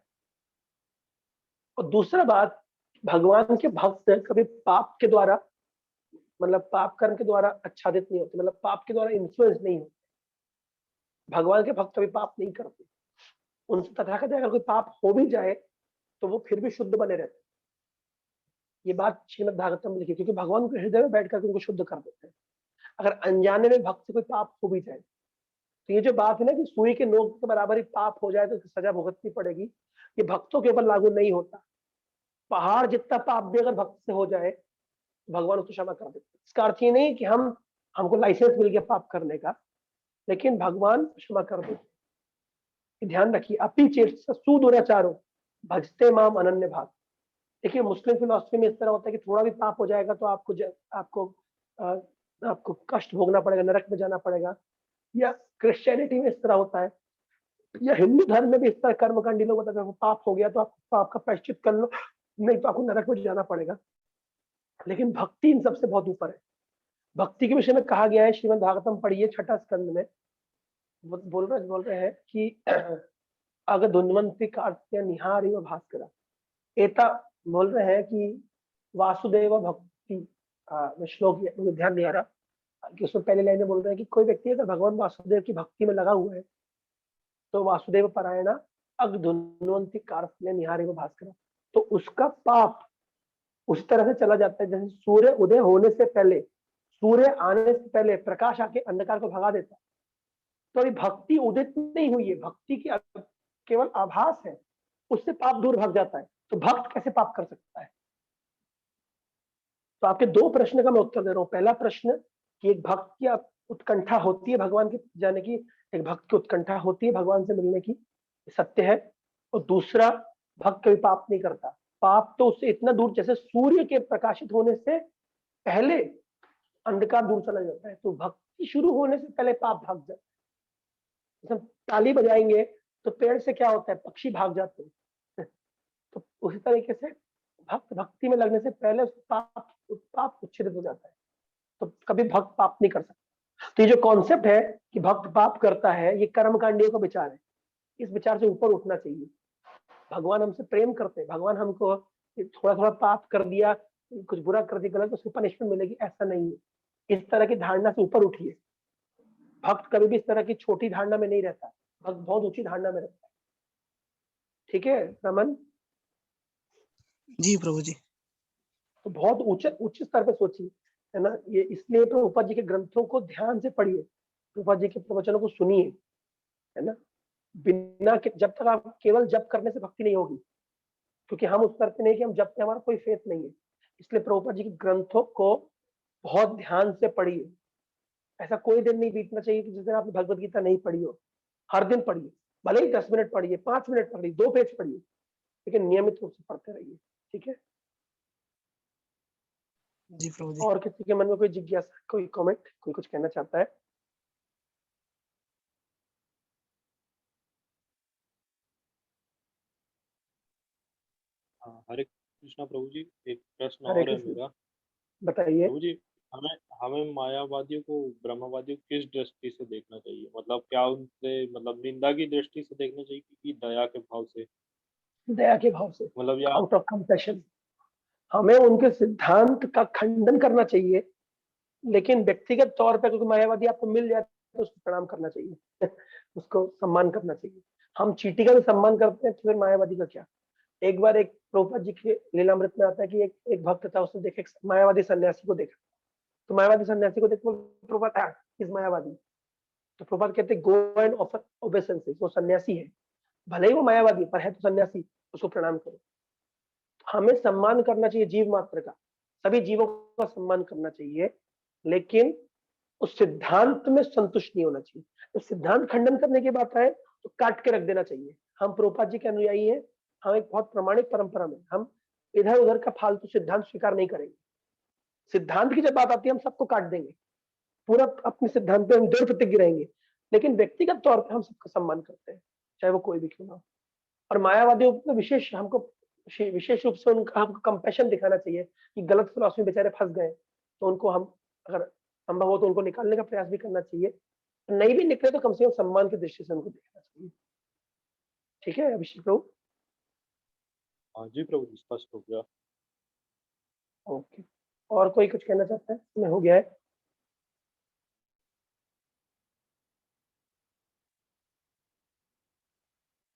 और दूसरा बात, भगवान के भक्त कभी पाप के द्वारा, मतलब पाप कर्म के द्वारा आच्छादित नहीं होते, मतलब पाप के द्वारा इन्फ्लुएंस नहीं होते। भगवान के भक्त कभी पाप नहीं करते। उनसे तथाकथित अगर कोई पाप हो भी जाए तो वो फिर भी शुद्ध बने रहते। ये बात श्रीमद् भागवतम में लिखी, क्योंकि भगवान उनके हृदय में बैठ करके उनको शुद्ध कर देते हैं। अगर अनजाने में भक्त से कोई पाप हो भी जाए तो ये जो बात है ना कि सुई के नोक के बराबर ही पाप हो जाए तो सजा भुगतनी पड़ेगी, ये भक्तों के ऊपर लागू नहीं होता। पहाड़ जितना पाप भी अगर भक्त से हो जाए भगवान उसको क्षमा कर देते। इसका अर्थ ये नहीं कि हमको लाइसेंस मिल गया पाप करने का, लेकिन भगवान क्षमा कर देते। ध्यान रखिए, अपी चेत सुदुराचारो भजते माम अनन्य भाग। देखिए मुस्लिम फिलोसफी में इस तरह होता है कि थोड़ा भी पाप हो जाएगा तो आपको कष्ट भोगना पड़ेगा, नरक में जाना पड़ेगा। या क्रिश्चियनिटी में इस तरह होता है, या हिंदू धर्म में भी इस तरह कर्मकांडी लोग बताते हैं पाप हो गया तो आप पाप का प्रायश्चित कर लो, नहीं तो आपको नरक में जाना पड़ेगा। लेकिन भक्ति इन सबसे बहुत ऊपर है। भक्ति के विषय में कहा गया है, श्रीमद् भागवतम पढ़िए 6 स्कंद में बोल रहे हैं कि अगर धुन्वंती कार्त्य निहारी व भास्करा, एता बोल रहे हैं कि वासुदेव भक्ति श्लोक मुझे ध्यान नहीं आ रहा कि उसमें पहले लाइन में बोल रहे हैं कि कोई व्यक्ति अगर भगवान वासुदेव की भक्ति में लगा हुआ है तो वासुदेव परायणा अग धुन्वंती कार्त्य निहारी व भास्करा, तो उसका पाप उस तरह से चला जाता है जैसे सूर्य उदय होने से पहले, सूर्य आने से पहले प्रकाश आके अंधकार को भगा देता है। तो अभी भक्ति उदित नहीं हुई है, भक्ति की केवल आभास है, उससे पाप दूर भाग जाता है। तो भक्त कैसे पाप कर सकता है? तो आपके 2 प्रश्न का मैं उत्तर दे रहा हूं। पहला प्रश्न कि एक भक्त की उत्कंठा होती है भगवान के जाने की, एक भक्त की उत्कंठा होती है भगवान से मिलने की, सत्य है। और दूसरा, भक्त कभी पाप नहीं करता। पाप तो उससे इतना दूर, जैसे सूर्य के प्रकाशित होने से पहले अंधकार दूर चला जाता है, तो भक्ति शुरू होने से पहले पाप भाग जाता है। हम ताली बजाएंगे तो पेड़ से क्या होता है, पक्षी भाग जाते हैं। तो उसी तरीके से भक्त भक्ति में लगने से पहले पाप उच्छेदित हो जाता है, तो कभी भक्त पाप नहीं कर सकता। तो ये जो कॉन्सेप्ट है कि भक्त पाप करता है, ये कर्मकांडियों का विचार है। इस विचार से ऊपर उठना चाहिए। भगवान हमसे प्रेम करते हैं, भगवान हमको थोड़ा थोड़ा पाप कर दिया, कुछ बुरा कर दिया गलत, उसको पनिशमेंट मिलेगी, ऐसा नहीं है। इस तरह की धारणा से ऊपर उठिए। भक्त कभी भी इस तरह की छोटी धारणा में नहीं रहता, भक्त बहुत ऊंची धारणा में रहता है। ठीक है रमन? जी प्रभु जी। तो बहुत उच्च स्तर पे सोचिए, है ना। ये इसलिए प्रभुपाद जी के ग्रंथों को ध्यान से पढ़िए, प्रभुपाद जी के प्रवचनों को सुनिए, है ना। बिना जब तक आप केवल जप करने से भक्ति नहीं होगी, क्योंकि हम उस स्तर पे नहीं कि हम जप पे हमारा कोई फेथ नहीं है। इसलिए प्रभुपाद जी के ग्रंथों को बहुत ध्यान से पढ़िए। ऐसा कोई दिन नहीं बीतना चाहिए कि जिस दिन आपने भगवत गीता नहीं पढ़ी हो। हर दिन पढ़िए, भले ही 10 मिनट पढ़िए, 5 मिनट पढ़िए, 2 पेज पढ़िए, लेकिन नियमित रूप से पढ़ते रहिए। ठीक है। जी प्रभु जी। और किसी के मन में कोई जिज्ञासा, कोई कमेंट, कोई कुछ कहना चाहता है? हाँ, हरे कृष्णा प्रभु जी। एक प्रश्न हरे और है कृष्ण, मेरा। बताइए। प्रभु जी, हमें हमें मायावादियों को ब्रह्मवादियों को किस दृष्टि से देखना चाहिए? मतलब क्या उनसे मतलब निंदा की दृष्टि से देखना चाहिए कि दया के भाव से? दया के भाव से, मतलब या आउट ऑफ कंपैशन। हमें उनके सिद्धांत का खंडन करना चाहिए, लेकिन व्यक्तिगत तौर पर क्योंकि मायावादी आपको मिल जाए तो उसको प्रणाम करना चाहिए। उसको सम्मान करना चाहिए। हम चीटी का भी सम्मान करते हैं, तो फिर मायावादी का क्या? एक बार एक प्रभुपाद जी के लीलामृत में आता है कि एक भक्त था, उसने देखा एक मायावादी सन्यासी को देखा। तो मायावादी सन्यासी को देख प्रभुपाद इस मायावादी, तो प्रभुपाद कहते गो एंड ऑफर ओबेसेंसेस। वो सन्यासी है, भले ही वो मायावादी पर है तो सन्यासी, उसको प्रणाम करो। हमें सम्मान करना चाहिए जीव मात्र का, सभी जीवों का सम्मान करना चाहिए, लेकिन उस सिद्धांत में संतुष्ट नहीं होना चाहिए। तो सिद्धांत खंडन करने की बात आए तो काट के रख देना चाहिए। हम प्रभुपाद जी के अनुयायी हैं, हम एक बहुत प्रामाणिक परंपरा में, हम इधर उधर का फालतू सिद्धांत स्वीकार नहीं करेंगे। सिद्धांत की जब बात आती है हम सबको काट देंगे, पूरा अपने सिद्धांत पे हम दृढ़ प्रतिज्ञ रहेंगे, लेकिन व्यक्तिगत तौर पे हम सबका सम्मान करते हैं, चाहे वो कोई भी क्यों ना हो। और मायावादियों में विशेष हमको विशेष रूप से उनका हमको कंपैशन दिखाना चाहिए कि गलत फिलॉसफी में बेचारे फंस गए, तो उनको हम अगर संभव हो तो उनको निकालने का प्रयास भी करना चाहिए। नहीं भी निकले तो कम से कम सम्मान की दृष्टि से उनको देखना चाहिए। ठीक है अभिषेक प्रभु? हाँ जी प्रभु जी, स्पष्ट हो गया। ओके, और कोई कुछ कहना चाहता है? मैं हो गया है।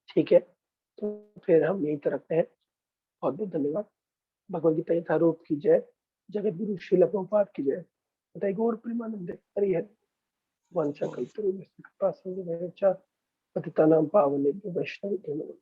ठीक है, तो फिर हम यही तरह रखते हैं। बहुत बहुत धन्यवाद। भगवद गीता यथारूप की जय। जगत गुरु श्रील प्रभुपाद की जय। बताइए गौर प्रेमानंद हरि हरि। वांछा कल्पतरुभ्यश्च कृपा सिंधुभ्यश्च पतितानां पावनेभ्यो वैष्णवेभ्यो नमः।